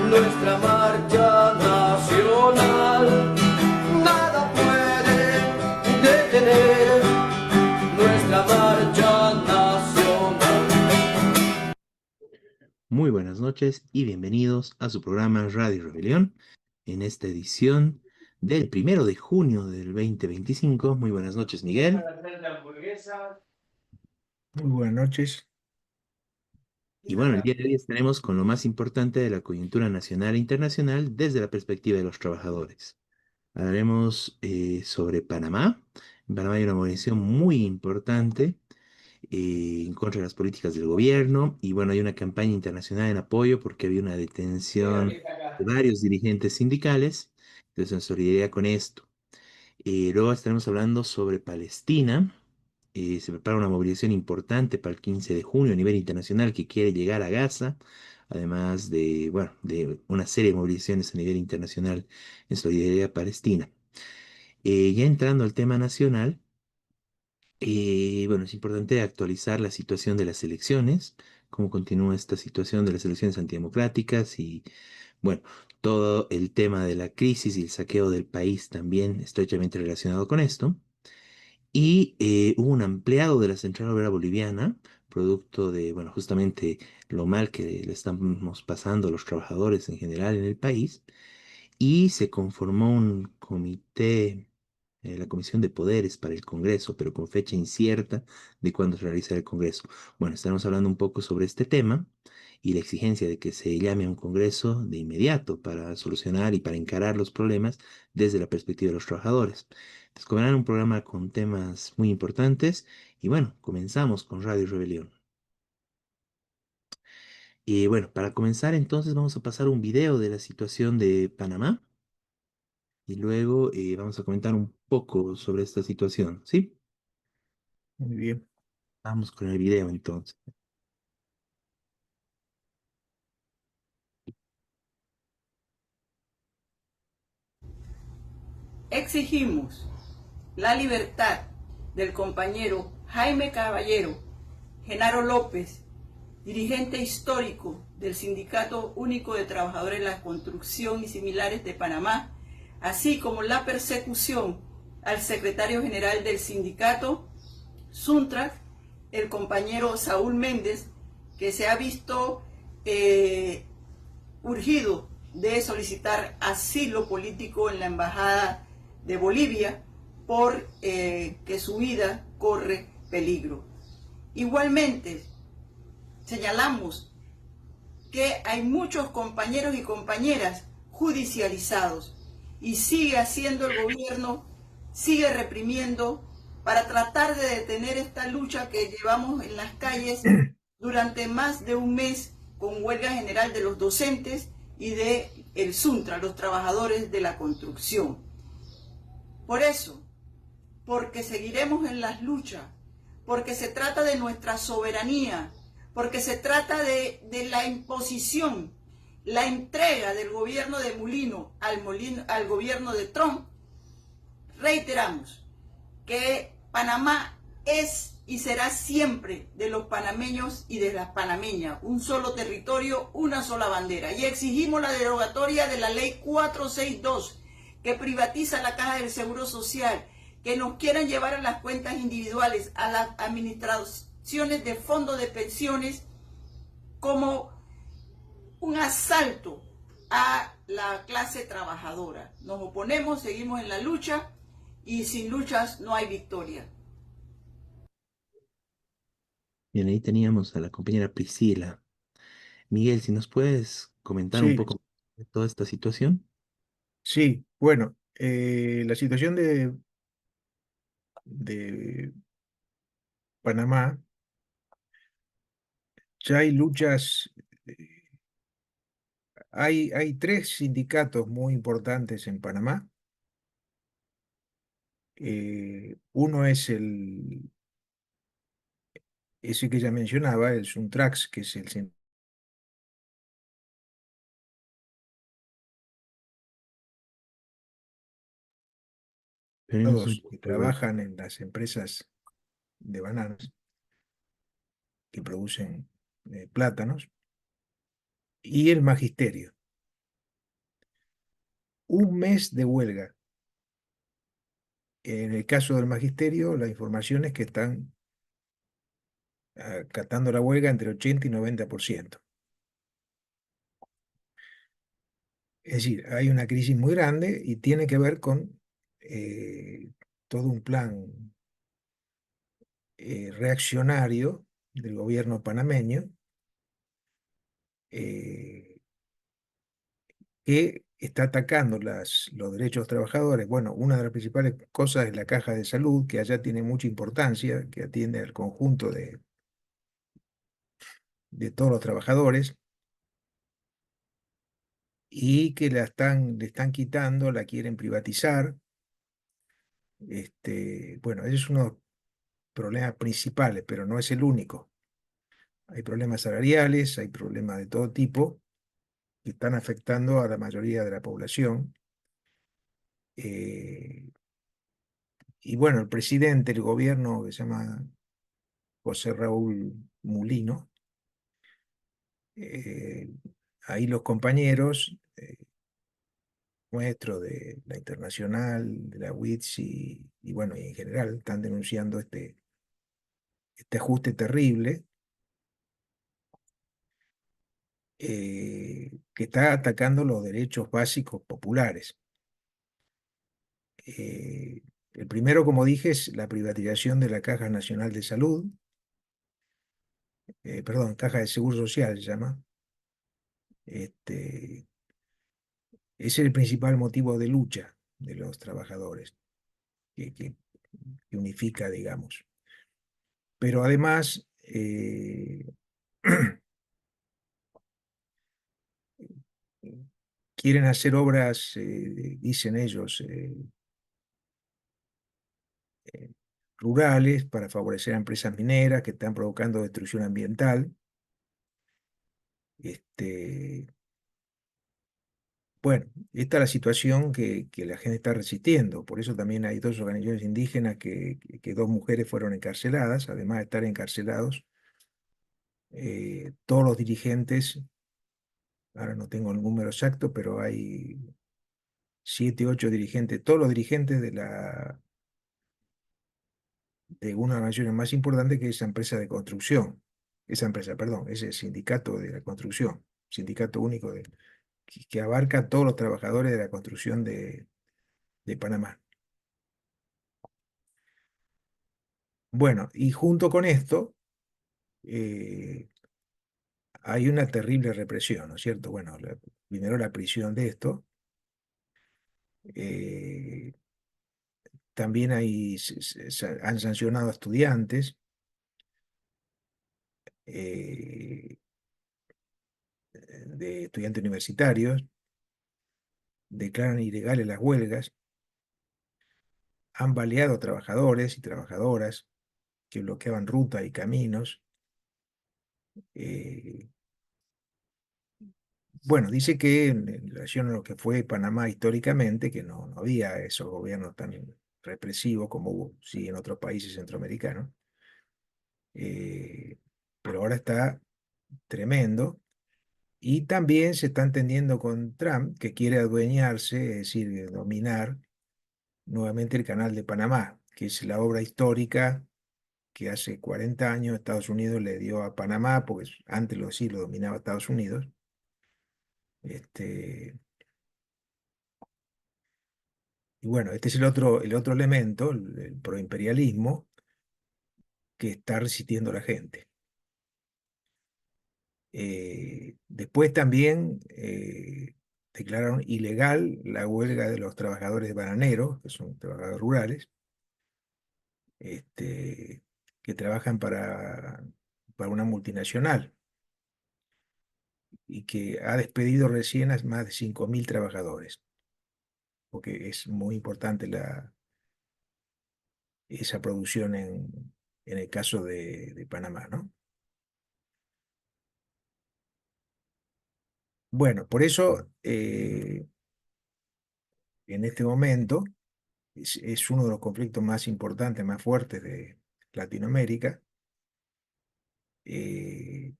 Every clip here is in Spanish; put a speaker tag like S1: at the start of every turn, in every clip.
S1: nuestra marcha nacional. Nada puede detener nuestra marcha nacional.
S2: Muy buenas noches y bienvenidos a su programa Radio Rebelión en esta edición del 1 de junio del 2025. Muy buenas noches, Miguel.
S3: Muy buenas noches.
S2: Y bueno, el día de hoy estaremos con lo más importante de la coyuntura nacional e internacional desde la perspectiva de los trabajadores. Hablaremos sobre Panamá. En Panamá hay una movilización muy importante en contra de las políticas del gobierno y bueno, hay una campaña internacional en apoyo porque había una detención de varios dirigentes sindicales. Entonces, en solidaridad con esto. Luego estaremos hablando sobre Palestina. Se prepara una movilización importante para el 15 de junio a nivel internacional que quiere llegar a Gaza, además de, bueno, de una serie de movilizaciones a nivel internacional en solidaridad palestina. Ya entrando al tema nacional, bueno, es importante actualizar la situación de las elecciones, cómo continúa esta situación de las elecciones antidemocráticas y, bueno, todo el tema de la crisis y el saqueo del país también estrechamente relacionado con esto. Y hubo un ampliado de la Central Obrera Boliviana, producto de, bueno, justamente lo mal que le estamos pasando a los trabajadores en general en el país, y se conformó un comité, la Comisión de Poderes para el Congreso, pero con fecha incierta de cuándo se realizará el Congreso. Bueno, estamos hablando un poco sobre este tema y la exigencia de que se llame a un Congreso de inmediato para solucionar y para encarar los problemas desde la perspectiva de los trabajadores. Entonces, como verán, un programa con temas muy importantes y bueno, comenzamos con Radio Rebelión. Y bueno, para comenzar entonces vamos a pasar un video de la situación de Panamá y luego vamos a comentar un poco sobre esta situación, ¿sí?
S3: Muy bien.
S2: Vamos con el video entonces.
S4: Exigimos la libertad del compañero Jaime Caballero, Genaro López, dirigente histórico del Sindicato Único de Trabajadores de la Construcción y similares de Panamá, así como la persecución al secretario general del sindicato, Suntrac, el compañero Saúl Méndez, que se ha visto urgido de solicitar asilo político en la Embajada de Bolivia por que su vida corre peligro. Igualmente, señalamos que hay muchos compañeros y compañeras judicializados y sigue haciendo el gobierno, sigue reprimiendo para tratar de detener esta lucha que llevamos en las calles durante más de un mes con huelga general de los docentes y de el Suntra, los trabajadores de la construcción. Por eso, porque seguiremos en las luchas, porque se trata de nuestra soberanía, porque se trata de la imposición, la entrega del gobierno de Mulino al gobierno de Trump, reiteramos que Panamá es y será siempre de los panameños y de las panameñas, un solo territorio, una sola bandera. Y exigimos la derogatoria de la ley 462, que privatiza la Caja del Seguro Social, que nos quieran llevar a las cuentas individuales, a las administraciones de fondos de pensiones, como un asalto a la clase trabajadora. Nos oponemos, seguimos en la lucha, y sin luchas no hay victoria.
S2: Bien, ahí teníamos a la compañera Priscila. Miguel, si nos puedes comentar un
S3: Sí,
S2: poco de toda esta situación.
S3: sí. Bueno, la situación de Panamá, ya hay luchas, hay tres sindicatos muy importantes en Panamá. Uno es ese que ya mencionaba, el Suntrax, que es el sindicato
S2: Tenemos un
S3: que
S2: poco.
S3: trabajan en las empresas de bananas que producen plátanos, y el magisterio. un mes de huelga. En el caso del magisterio, la información es que están acatando la huelga entre 80 y 90%. Es decir, hay una crisis muy grande y tiene que ver con todo un plan reaccionario del gobierno panameño eh, que está atacando los derechos de los trabajadores. Bueno, una de las principales cosas es la caja de salud, que allá tiene mucha importancia, que atiende al conjunto de todos los trabajadores y que le están quitando, la quieren privatizar. Bueno, ese es uno de los problemas principales, pero no es el único. Hay problemas salariales, hay problemas de todo tipo que están afectando a la mayoría de la población. Eh, y bueno, el presidente, el gobierno que se llama José Raúl Mulino, eh, ahí los compañeros nuestros de la Internacional, de la WITS y bueno, y en general están denunciando este ajuste terrible que está atacando los derechos básicos populares. El primero, como dije, es la privatización de la Caja Nacional de Salud, perdón, Caja de Seguro Social se llama. Ese es el principal motivo de lucha de los trabajadores, que unifica, digamos. Pero además, quieren hacer obras, dicen ellos, rurales para favorecer a empresas mineras que están provocando destrucción ambiental. Bueno, esta es la situación que la gente está resistiendo. Por eso también hay dos organizaciones indígenas que dos mujeres fueron encarceladas, además de estar encarcelados. Todos los dirigentes, ahora no tengo el número exacto, pero hay 7, 8 dirigentes, todos los dirigentes de una de las organizaciones más importantes que es esa empresa de construcción. Esa empresa, perdón, ese sindicato de la construcción, sindicato único que abarca a todos los trabajadores de la construcción de Panamá. Bueno, y junto con esto eh, hay una terrible represión, ¿no es cierto? Bueno, primero la prisión de esto, eh, también han sancionado a estudiantes, eh, de estudiantes universitarios, declaran ilegales las huelgas, han baleado a trabajadores y trabajadoras que bloqueaban rutas y caminos. eh, Bueno, dice que en relación a lo que fue Panamá históricamente, que no había esos gobiernos tan represivos como hubo, sí, en otros países centroamericanos, eh, pero ahora está tremendo. Y también se está entendiendo con Trump, que quiere adueñarse, es decir, dominar nuevamente el Canal de Panamá, que es la obra histórica que hace 40 años Estados Unidos le dio a Panamá, porque antes sí lo dominaba Estados Unidos. Y bueno, este es el otro elemento, el proimperialismo, que está resistiendo la gente. Después también declararon ilegal la huelga de los trabajadores bananeros, que son trabajadores rurales, que trabajan para una multinacional y que ha despedido recién a más de 5.000 trabajadores, porque es muy importante esa producción en el caso de Panamá, ¿no? Bueno, por eso en este momento es uno de los conflictos más importantes, más fuertes de Latinoamérica, eh,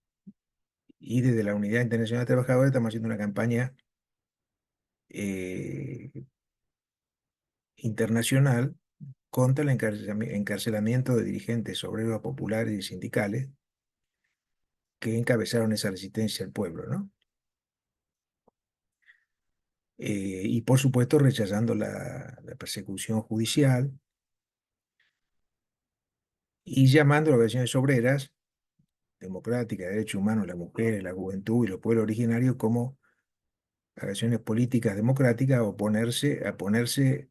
S3: y desde la Unidad Internacional de Trabajadores estamos haciendo una campaña eh, internacional contra el encarcelamiento de dirigentes obreros populares y sindicales que encabezaron esa resistencia al pueblo, ¿no? Y por supuesto rechazando la persecución judicial y llamando a las organizaciones obreras, democráticas, de derechos humanos, las mujeres, la juventud y los pueblos originarios como acciones políticas democráticas a ponerse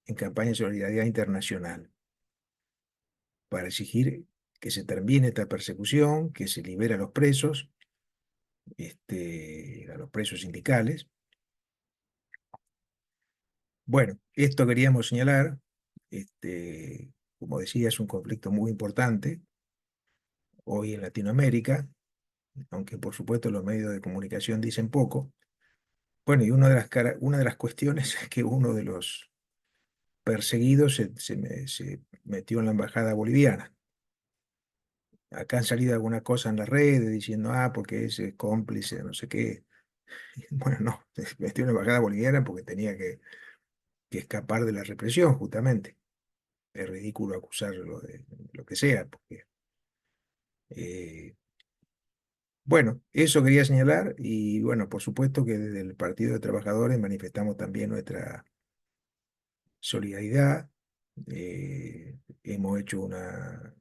S3: en campaña de solidaridad internacional para exigir que se termine esta persecución, que se libere a los presos, a los presos sindicales. Bueno, esto queríamos señalar, como decía, es un conflicto muy importante hoy en Latinoamérica, aunque por supuesto los medios de comunicación dicen poco. Bueno, y una de las cuestiones es que uno de los perseguidos se metió en la embajada boliviana. Acá han salido algunas cosas en las redes diciendo, porque es cómplice, no sé qué. Bueno, no, se metió en la embajada boliviana porque tenía que escapar de la represión, justamente. Es ridículo acusarlo de lo que sea, porque, eh, bueno, eso quería señalar y bueno, por supuesto que desde el Partido de Trabajadores manifestamos también nuestra solidaridad. Hemos hecho una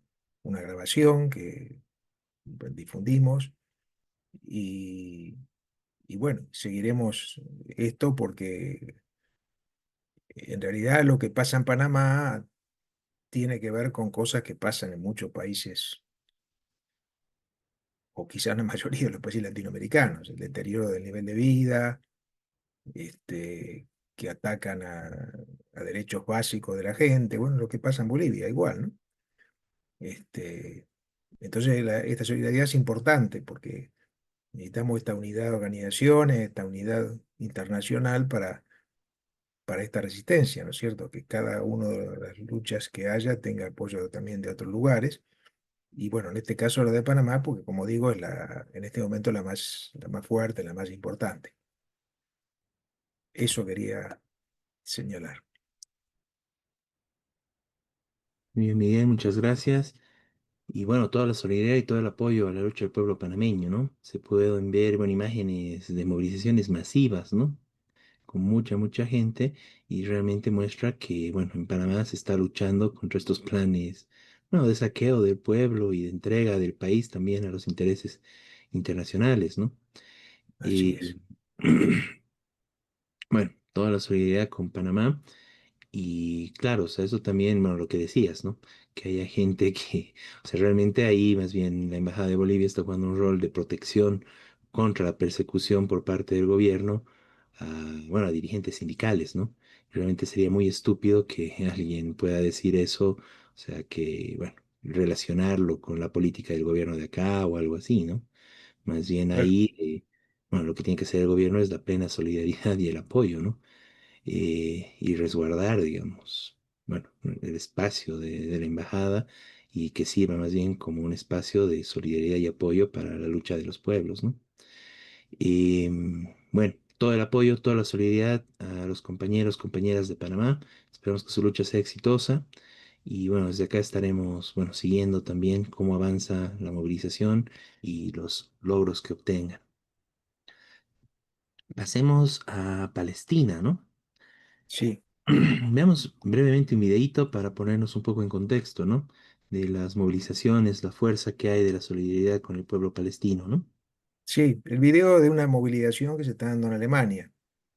S3: grabación que difundimos y, y bueno, seguiremos esto porque en realidad lo que pasa en Panamá tiene que ver con cosas que pasan en muchos países, o quizás la mayoría de los países latinoamericanos, el deterioro del nivel de vida, este, que atacan a derechos básicos de la gente, bueno, lo que pasa en Bolivia, igual, ¿no? Entonces, esta solidaridad es importante porque necesitamos esta unidad de organizaciones, esta unidad internacional para esta resistencia, ¿no es cierto? Que cada una de las luchas que haya tenga apoyo también de otros lugares. Y bueno, en este caso la de Panamá, porque como digo, es en este momento la más fuerte, la más importante. Eso quería señalar.
S2: Muy bien, Miguel, muchas gracias. Y bueno, toda la solidaridad y todo el apoyo a la lucha del pueblo panameño, ¿no? Se pueden ver, bueno, imágenes de movilizaciones masivas, ¿no? Con mucha gente y realmente muestra que, bueno, en Panamá se está luchando contra estos planes, bueno, de saqueo del pueblo y de entrega del país también a los intereses internacionales, ¿no?
S3: Así es.
S2: Y bueno, toda la solidaridad con Panamá. Y claro, o sea, eso también, bueno, lo que decías, ¿no? Que haya gente que, o sea, realmente ahí más bien la Embajada de Bolivia está jugando un rol de protección contra la persecución por parte del gobierno a, bueno, a dirigentes sindicales, ¿no? Realmente sería muy estúpido que alguien pueda decir eso, o sea, que, bueno, relacionarlo con la política del gobierno de acá o algo así, ¿no? Más bien
S3: Claro,
S2: ahí, bueno, lo que tiene que hacer el gobierno es la plena solidaridad y el apoyo, ¿no? Y resguardar, digamos, bueno, el espacio de la embajada y que sirva más bien como un espacio de solidaridad y apoyo para la lucha de los pueblos, ¿no? Y bueno, todo el apoyo, toda la solidaridad a los compañeros, compañeras de Panamá. Esperamos que su lucha sea exitosa. Y bueno, desde acá estaremos, bueno, siguiendo también cómo avanza la movilización y los logros que obtengan. Pasemos a Palestina, ¿no?
S3: sí,
S2: Veamos brevemente un videíto para ponernos un poco en contexto, ¿no? De las movilizaciones, la fuerza que hay de la solidaridad con el pueblo palestino, ¿no?
S3: sí, el video de una movilización que se está dando en Alemania,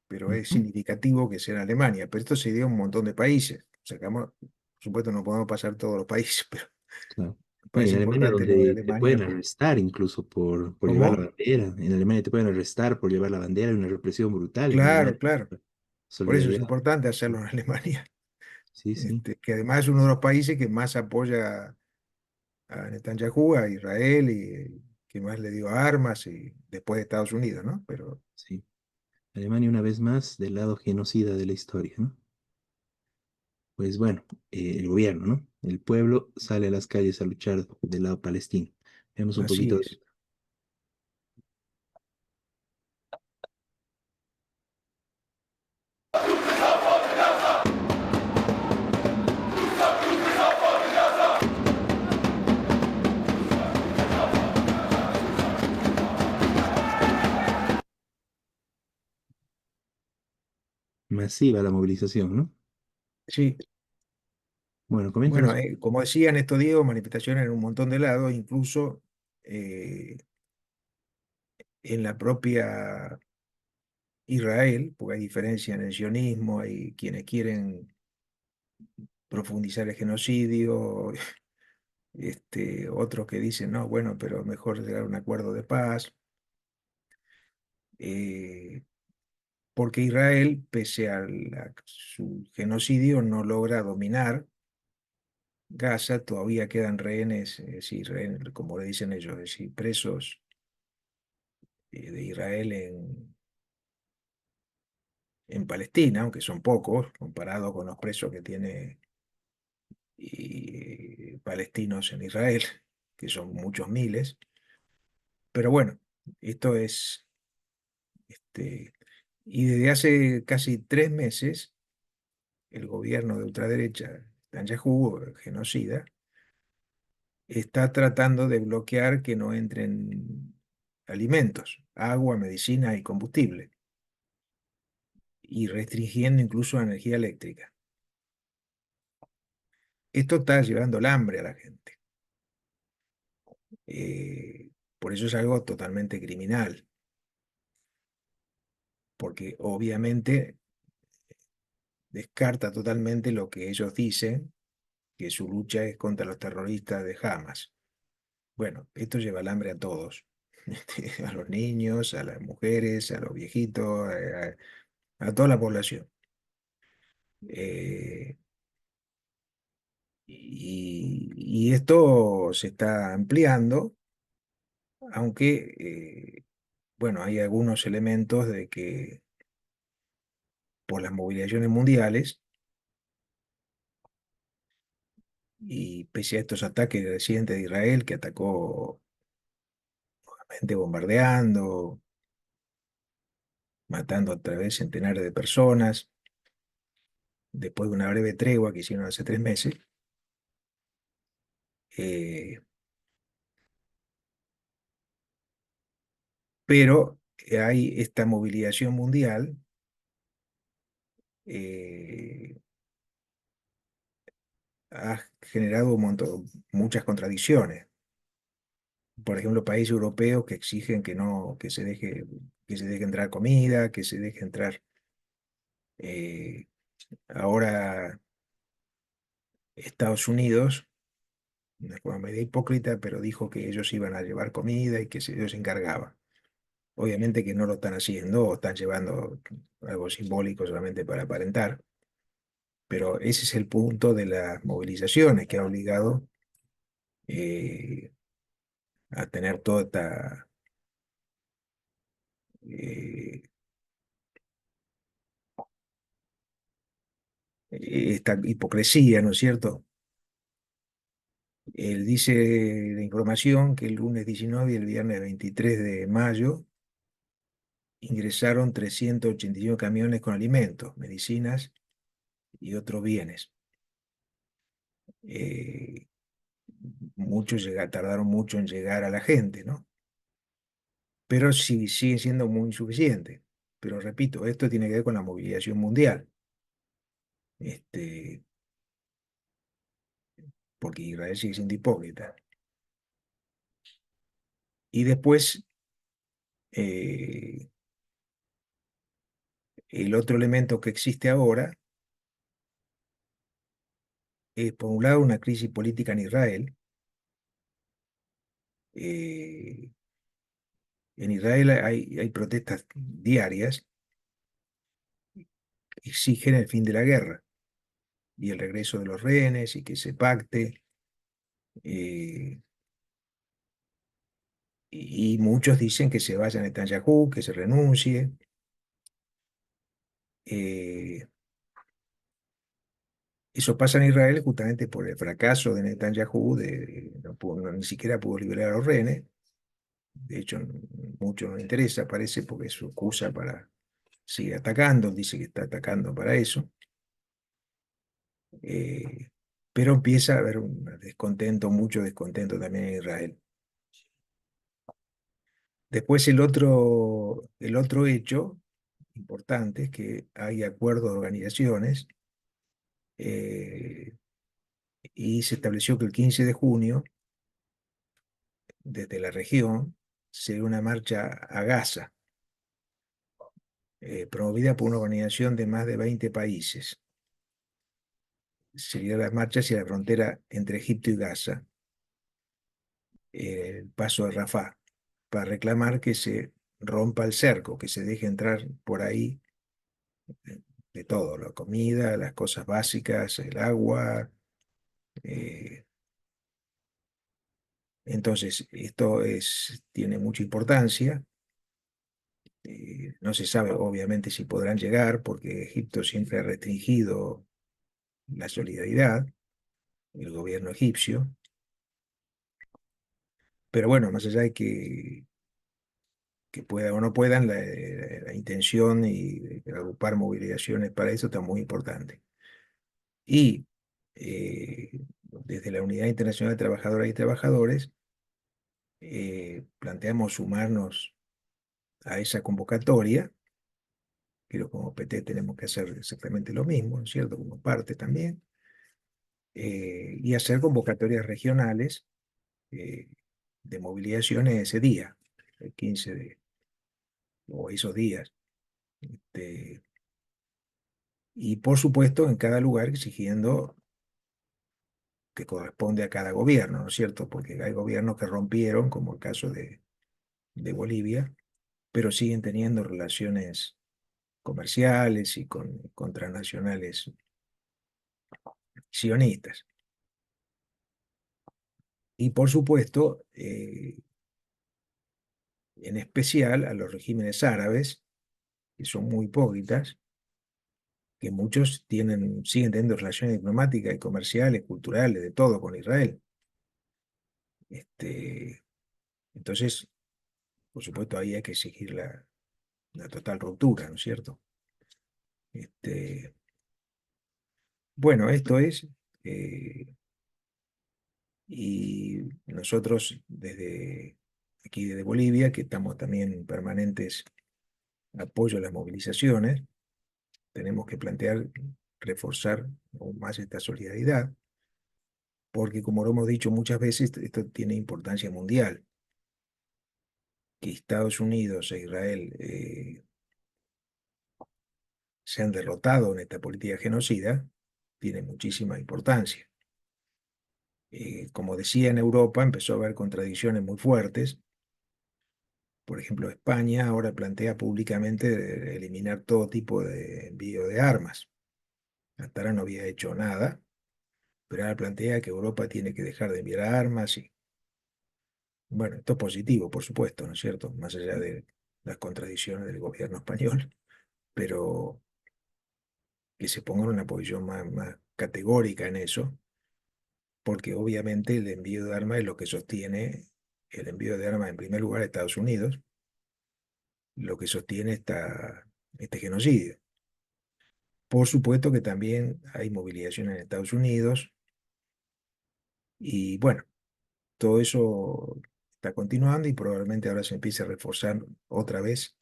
S3: pero es
S2: Ujú.
S3: significativo que sea en Alemania, pero esto se dio en un montón de países. Sacamos, por supuesto no podemos pasar todos los países, pero
S2: Claro.
S3: me
S2: No, y
S3: parece
S2: en Alemania
S3: importante lo de
S2: donde te
S3: Alemania.
S2: pueden arrestar incluso por llevar la
S3: ¿Cómo?
S2: bandera. En Alemania te pueden arrestar por llevar la bandera, hay una represión brutal en
S3: Claro,
S2: Alemania.
S3: claro. Por eso es
S2: Solidaridad.
S3: importante hacerlo en Alemania,
S2: Sí, sí,
S3: que además es uno de los países que más apoya a Netanyahu, a Israel, y que más le dio armas, y después de Estados Unidos, ¿no? Pero
S2: sí. Alemania una vez más del lado genocida de la historia, ¿no? Pues bueno, el gobierno, ¿no? El pueblo sale a las calles a luchar del lado palestino. Veamos un
S3: así
S2: poquito de...
S3: es.
S2: masiva la movilización, ¿no?
S3: Sí,
S2: Bueno,
S3: bueno,
S2: coméntanos.
S3: como decía en estos días, manifestaciones en un montón de lados, incluso eh, en la propia Israel, porque hay diferencia en el sionismo, hay quienes quieren profundizar el genocidio, otros que dicen, no, bueno, pero mejor llegar a un acuerdo de paz, eh, porque Israel, pese a su genocidio, no logra dominar Gaza, todavía quedan rehenes, es decir, como le dicen ellos, es decir, presos de Israel en Palestina, aunque son pocos, comparados con los presos que tiene palestinos en Israel, que son muchos miles. Pero bueno, esto es, y desde hace casi 3 meses, el gobierno de ultraderecha, Netanyahu, genocida, está tratando de bloquear que no entren alimentos, agua, medicina y combustible, y restringiendo incluso la energía eléctrica. Esto está llevando el hambre a la gente. Por eso es algo totalmente criminal, porque obviamente descarta totalmente lo que ellos dicen, que su lucha es contra los terroristas de Hamas. Bueno, esto lleva el hambre a todos, a los niños, a las mujeres, a los viejitos, a toda la población. Eh, y esto se está ampliando, aunque, bueno, hay algunos elementos de que por las movilizaciones mundiales y pese a estos ataques recientes de Israel, que atacó gente bombardeando, matando otra vez centenares de personas, después de una breve tregua que hicieron hace 3 meses, eh, pero hay esta movilización mundial, eh, ha generado muchas contradicciones. Por ejemplo, países europeos que exigen que no, que se deje entrar comida, que se deje entrar. eh, Ahora Estados Unidos, de una forma medio hipócrita, pero dijo que ellos iban a llevar comida y que ellos se encargaban. Obviamente que no lo están haciendo, o están llevando algo simbólico solamente para aparentar, pero ese es el punto de las movilizaciones que ha obligado eh, a tener toda eh, esta hipocresía, ¿no es cierto? Él dice la información que el lunes 19 y el viernes 23 de mayo ingresaron 385 camiones con alimentos, medicinas y otros bienes. Eh, Tardaron mucho en llegar a la gente, ¿no? Pero sí, sigue siendo muy insuficiente. Pero repito, esto tiene que ver con la movilización mundial, este, porque Israel sigue siendo hipócrita. Y después, eh, el otro elemento que existe ahora es, por un lado, una crisis política en Israel. Eh, en Israel hay protestas diarias que exigen el fin de la guerra y el regreso de los rehenes y que se pacte. eh, y muchos dicen que se vaya Netanyahu, que se renuncie. Eh, Eso pasa en Israel justamente por el fracaso de Netanyahu, ni siquiera pudo liberar a los rehenes. De hecho, mucho no le interesa, parece, porque es su excusa para seguir atacando. Dice que está atacando para eso. Eh, pero empieza a haber un descontento, mucho descontento también en Israel. Después el otro hecho importantes, que hay acuerdos de organizaciones, y se estableció que el 15 de junio, desde la región, sería una marcha a Gaza, promovida por una organización de más de 20 países. Sería la marcha hacia la frontera entre Egipto y Gaza, el paso de Rafah, para reclamar que se rompa el cerco, que se deje entrar por ahí de todo, la comida, las cosas básicas, el agua. eh, entonces, esto tiene mucha importancia. No se sabe, obviamente, si podrán llegar, porque Egipto siempre ha restringido la solidaridad, el gobierno egipcio. Pero bueno, más allá de que puedan o no puedan, la intención y agrupar movilizaciones para eso está muy importante. Y desde la Unidad Internacional de Trabajadoras y Trabajadores planteamos sumarnos a esa convocatoria, pero como PT tenemos que hacer exactamente lo mismo, ¿no es cierto? Como parte también, y hacer convocatorias regionales eh, de movilizaciones ese día, el 15 o esos días. Este, y por supuesto en cada lugar exigiendo que corresponde a cada gobierno, ¿no es cierto? Porque hay gobiernos que rompieron, como el caso de Bolivia, pero siguen teniendo relaciones comerciales y con transnacionales sionistas. Y por supuesto, en especial a los regímenes árabes, que son muy hipócritas, que muchos siguen teniendo relaciones diplomáticas y comerciales, culturales, de todo con Israel. Entonces, por supuesto, ahí hay que exigir la total ruptura, ¿no es cierto? Este, bueno, esto es, y nosotros desde aquí, desde Bolivia, que estamos también en permanentes apoyo a las movilizaciones, tenemos que plantear reforzar aún más esta solidaridad, porque como lo hemos dicho muchas veces, esto tiene importancia mundial. Que Estados Unidos e Israel se han derrotado en esta política genocida, tiene muchísima importancia. Como decía, en Europa empezó a haber contradicciones muy fuertes. Por ejemplo, España ahora plantea públicamente eliminar todo tipo de envío de armas. Hasta ahora no había hecho nada, pero ahora plantea que Europa tiene que dejar de enviar armas. Y bueno, esto es positivo, por supuesto, ¿no es cierto? Más allá de las contradicciones del gobierno español, pero que se ponga en una posición más categórica en eso, porque obviamente el envío de armas es lo que sostiene el envío de armas en primer lugar a Estados Unidos, lo que sostiene este genocidio. Por supuesto que también hay movilización en Estados Unidos y bueno, todo eso está continuando y probablemente ahora se empiece a reforzar otra vez.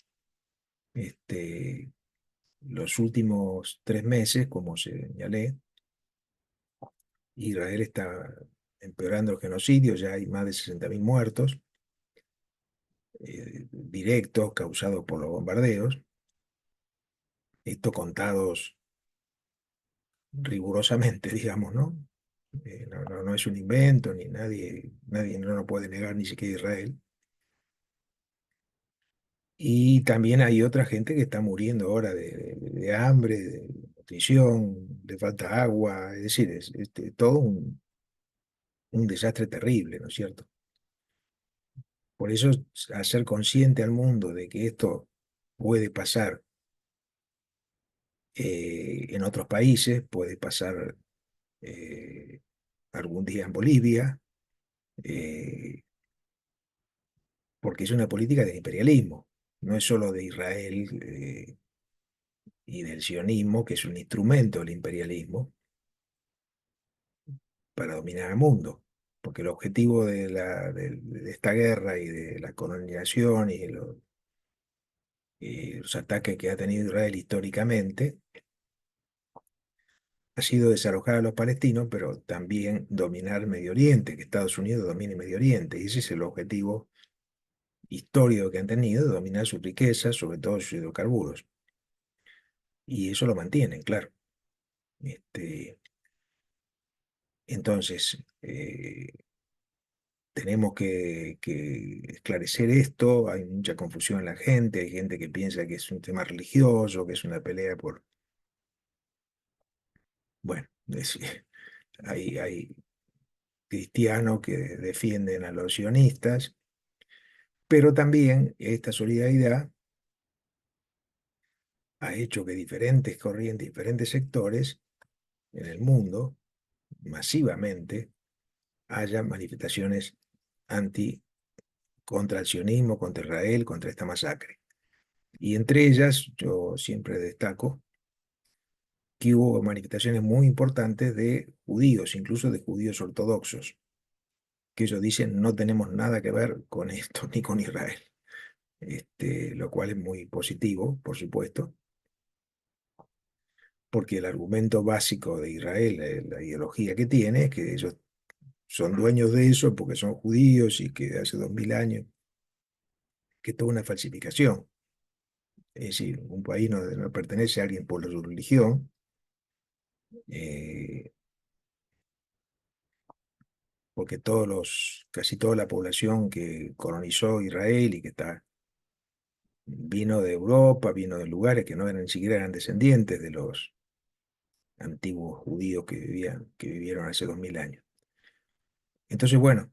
S3: Los últimos 3 meses, como señalé, Israel está empeorando el genocidio, ya hay más de 60.000 muertos directos causados por los bombardeos, esto contados rigurosamente, digamos, ¿no? No es un invento, ni nadie no lo puede negar, ni siquiera Israel. Y también hay otra gente que está muriendo ahora de hambre, de nutrición, de falta de agua, es decir, es todo un desastre terrible, ¿no es cierto? Por eso, hacer consciente al mundo de que esto puede pasar en otros países, puede pasar eh, algún día en Bolivia, eh, porque es una política de imperialismo, no es solo de Israel y del sionismo, que es un instrumento del imperialismo para dominar el mundo, porque el objetivo de esta guerra y de la colonización y los ataques que ha tenido Israel históricamente, ha sido desalojar a los palestinos, pero también dominar Medio Oriente, que Estados Unidos domine Medio Oriente. Y ese es el objetivo histórico que han tenido, de dominar sus riquezas, sobre todo sus hidrocarburos. Y eso lo mantienen, claro. Entonces, tenemos que esclarecer esto. Hay mucha confusión en la gente, hay gente que piensa que es un tema religioso, que es una pelea por... Bueno, hay cristianos que defienden a los sionistas, pero también esta solidaridad ha hecho que diferentes corrientes, diferentes sectores en el mundo, masivamente, haya manifestaciones anti contra el sionismo, contra Israel, contra esta masacre. Y entre ellas, yo siempre destaco que hubo manifestaciones muy importantes de judíos, incluso de judíos ortodoxos, que ellos dicen no tenemos nada que ver con esto ni con Israel. Lo cual es muy positivo, por supuesto, porque el argumento básico de Israel, la ideología que tiene, es que ellos son dueños de eso porque son judíos y que hace 2000 años, que es toda una falsificación. Es decir, un país no pertenece a alguien por su religión, eh, porque casi toda la población que colonizó Israel y que vino de Europa, vino de lugares que no eran ni siquiera eran descendientes de los antiguos judíos que vivieron hace 2000 años. Entonces, bueno,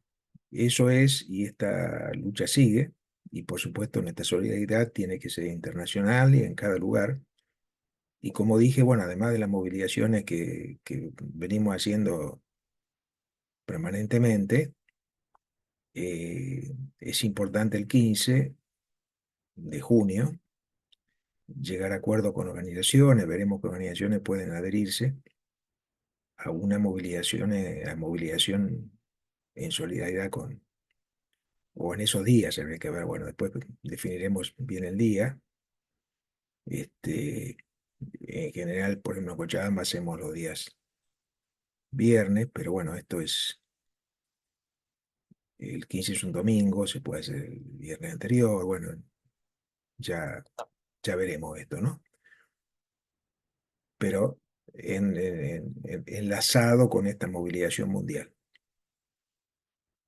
S3: eso es, y esta lucha sigue, y por supuesto nuestra solidaridad tiene que ser internacional y en cada lugar. Y como dije, bueno, además de las movilizaciones que venimos haciendo permanentemente, es importante el 15 de junio llegar a acuerdo con organizaciones, veremos qué organizaciones pueden adherirse a una movilización en solidaridad o en esos días, habría que ver, bueno, después definiremos bien el día. En general, por ejemplo, en Cochabamba hacemos los días viernes, pero bueno, el 15 es un domingo, se puede hacer el viernes anterior, bueno, ya, ya veremos esto, ¿no? Pero enlazado con esta movilización mundial.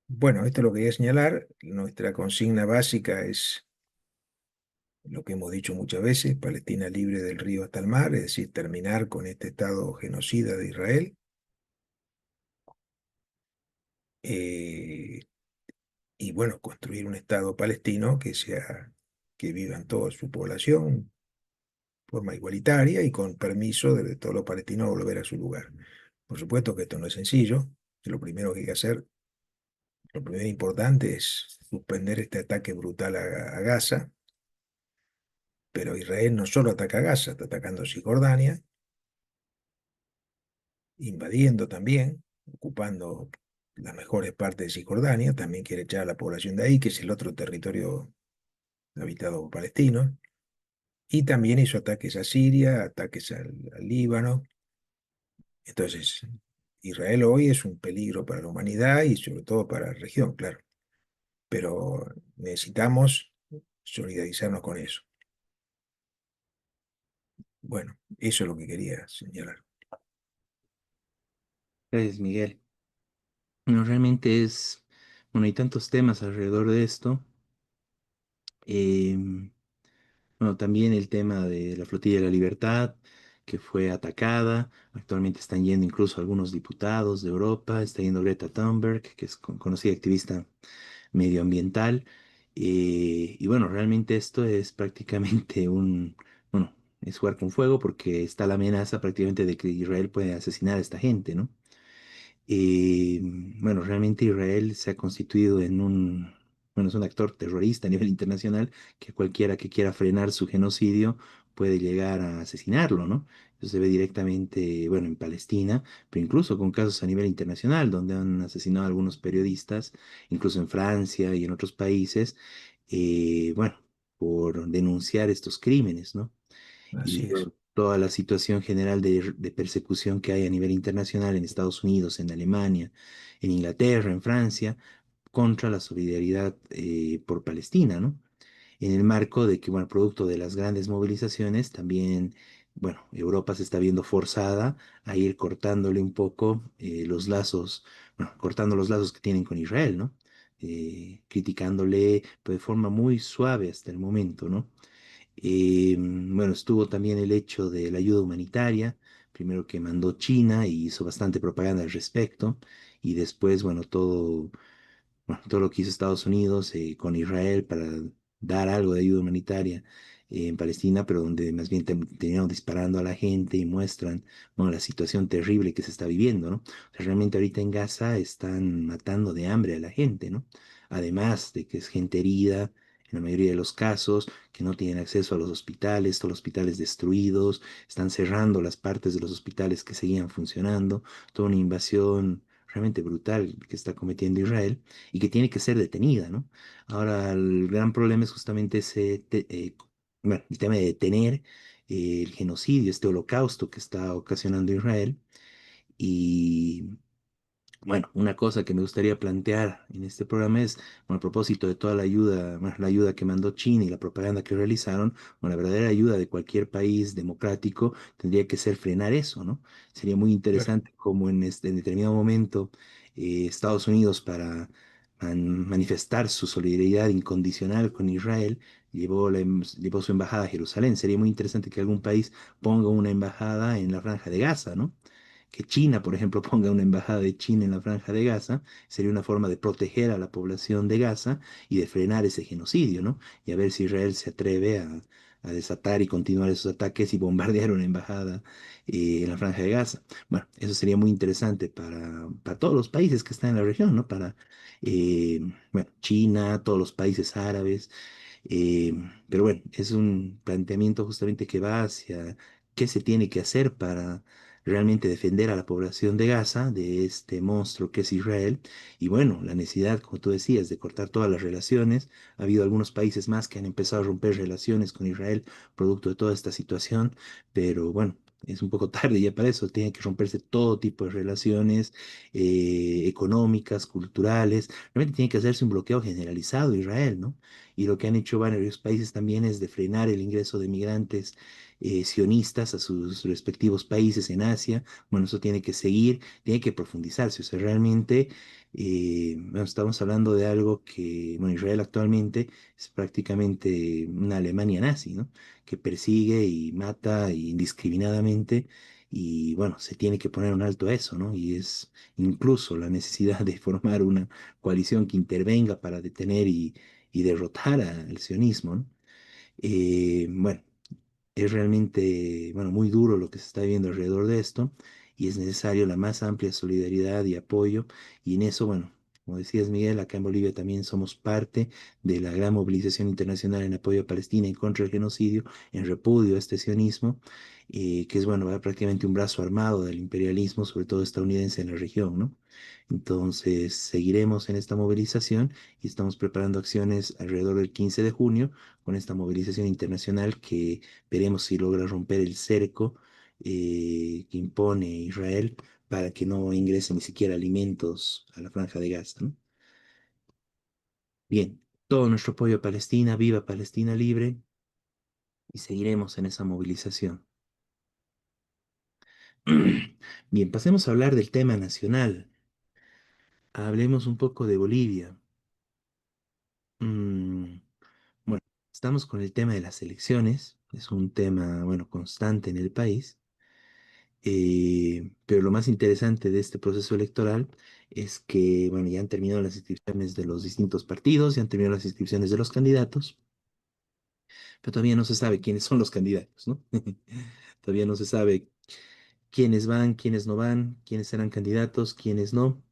S3: Bueno, esto lo quería señalar. Nuestra consigna básica es lo que hemos dicho muchas veces: Palestina libre del río hasta el mar, es decir, terminar con este estado genocida de Israel. Y bueno, construir un estado palestino que vivan toda su población de forma igualitaria y con permiso de todos los palestinos volver a su lugar. Por supuesto que esto no es sencillo. Lo primero que hay que hacer, lo primero importante es suspender este ataque brutal a Gaza, pero Israel no solo ataca a Gaza, está atacando Cisjordania, invadiendo también, ocupando las mejores partes de Cisjordania, también quiere echar a la población de ahí, que es el otro territorio habitado por palestinos, y también hizo ataques a Siria, ataques al Líbano. Entonces, Israel hoy es un peligro para la humanidad y sobre todo para la región, claro, pero necesitamos solidarizarnos con eso. Bueno, eso es lo que quería señalar.
S2: Gracias, Miguel. No, realmente bueno, hay tantos temas alrededor de esto. Em, bueno, también el tema de la Flotilla de la Libertad, que fue atacada. Actualmente están yendo incluso algunos diputados de Europa. Está yendo Greta Thunberg, que es conocida activista medioambiental. Y bueno, realmente esto es prácticamente bueno, es jugar con fuego porque está la amenaza prácticamente de que Israel puede asesinar a esta gente, ¿no? Bueno, realmente Israel se ha constituido bueno, es un actor terrorista a nivel internacional que cualquiera que quiera frenar su genocidio puede llegar a asesinarlo, ¿no? Eso se ve directamente, bueno, en Palestina, pero incluso con casos a nivel internacional, donde han asesinado a algunos periodistas, incluso en Francia y en otros países, bueno, por denunciar estos crímenes, ¿no? Y
S3: Así es.
S2: bueno, toda la situación general de persecución que hay a nivel internacional en Estados Unidos, en Alemania, en Inglaterra, en Francia, contra la solidaridad por Palestina, ¿no? En el marco de que, bueno, producto de las grandes movilizaciones, también, bueno, Europa se está viendo forzada a ir cortándole un poco los lazos, bueno, cortando los lazos que tienen con Israel, ¿no? Criticándole pero de forma muy suave hasta el momento, ¿no? Bueno, estuvo también el hecho de la ayuda humanitaria, primero que mandó China y hizo bastante propaganda al respecto, y después, bueno, todo lo que hizo Estados Unidos con Israel para dar algo de ayuda humanitaria en Palestina, pero donde más bien terminaron disparando a la gente y muestran, bueno, la situación terrible que se está viviendo, ¿no? O sea, realmente ahorita en Gaza están matando de hambre a la gente, ¿no? Además de que es gente herida, en la mayoría de los casos, que no tienen acceso a los hospitales, todos los hospitales destruidos, están cerrando las partes de los hospitales que seguían funcionando, toda una invasión realmente brutal que está cometiendo Israel y que tiene que ser detenida, ¿no? Ahora, el gran problema es justamente bueno, el tema de detener el genocidio, este holocausto que está ocasionando Israel. Y bueno, una cosa que me gustaría plantear en este programa es, bueno, a propósito de toda la ayuda, bueno, la ayuda que mandó China y la propaganda que realizaron, bueno, la verdadera ayuda de cualquier país democrático tendría que ser frenar eso, ¿no? Sería muy
S3: Claro.
S2: interesante como en determinado momento Estados Unidos para manifestar su solidaridad incondicional con Israel llevó su embajada a Jerusalén. Sería muy interesante que algún país ponga una embajada en la Franja de Gaza, ¿no? Que China, por ejemplo, ponga una embajada de China en la Franja de Gaza, sería una forma de proteger a la población de Gaza y de frenar ese genocidio, ¿no? Y a ver si Israel se atreve a desatar y continuar esos ataques y bombardear una embajada en la Franja de Gaza. Bueno, eso sería muy interesante para todos los países que están en la región, ¿no? Bueno, China, todos los países árabes. eh, pero bueno, es un planteamiento justamente que va hacia qué se tiene que hacer para realmente defender a la población de Gaza, de este monstruo que es Israel. Y bueno, la necesidad, como tú decías, de cortar todas las relaciones. Ha habido algunos países más que han empezado a romper relaciones con Israel producto de toda esta situación, pero bueno. Es un poco tarde ya para eso, tiene que romperse todo tipo de relaciones económicas, culturales, realmente tiene que hacerse un bloqueo generalizado a Israel, ¿no? Y lo que han hecho varios países también es de frenar el ingreso de migrantes sionistas a sus respectivos países en Asia. Bueno, eso tiene que seguir, tiene que profundizarse. O sea, realmente bueno, estamos hablando de algo que, bueno, Israel actualmente es prácticamente una Alemania nazi, ¿no? Que persigue y mata indiscriminadamente. Y bueno, se tiene que poner un alto a eso, ¿no? Y es incluso la necesidad de formar una coalición que intervenga para detener y derrotar al sionismo, ¿no? Bueno, es realmente, bueno, muy duro lo que se está viendo alrededor de esto y es necesario la más amplia solidaridad y apoyo. Y en eso, bueno, como decías, Miguel, acá en Bolivia también somos parte de la gran movilización internacional en apoyo a Palestina, en contra del genocidio, en repudio a este sionismo, que es, bueno, prácticamente un brazo armado del imperialismo, sobre todo estadounidense en la región, ¿no? Entonces, seguiremos en esta movilización y estamos preparando acciones alrededor del 15 de junio con esta movilización internacional que veremos si logra romper el cerco que impone Israel para que no ingresen ni siquiera alimentos a la franja de Gaza, ¿no? Bien, todo nuestro apoyo a Palestina, viva Palestina libre y seguiremos en esa movilización. Bien, pasemos a hablar del tema nacional. Hablemos un poco de Bolivia. Mm, bueno, estamos con el tema de las elecciones. Es un tema, bueno, constante en el país. Pero lo más interesante de este proceso electoral es que, bueno, ya han terminado las inscripciones de los distintos partidos, ya han terminado las inscripciones de los candidatos, pero todavía no se sabe quiénes son los candidatos, ¿no? Todavía no se sabe quiénes van, quiénes no van, quiénes serán candidatos, quiénes no.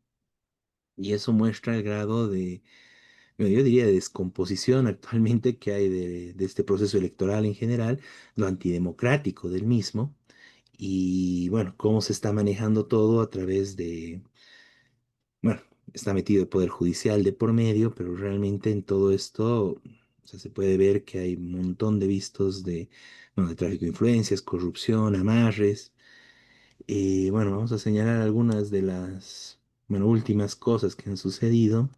S2: Y eso muestra el grado bueno, yo diría de descomposición actualmente que hay de este proceso electoral en general, lo antidemocrático del mismo y bueno, cómo se está manejando todo a través bueno, está metido el Poder Judicial de por medio, pero realmente en todo esto O sea, se puede ver que hay un montón de vistos de, bueno, de tráfico de influencias, corrupción, amarres. Y bueno, vamos a señalar algunas de las, bueno, últimas cosas que han sucedido.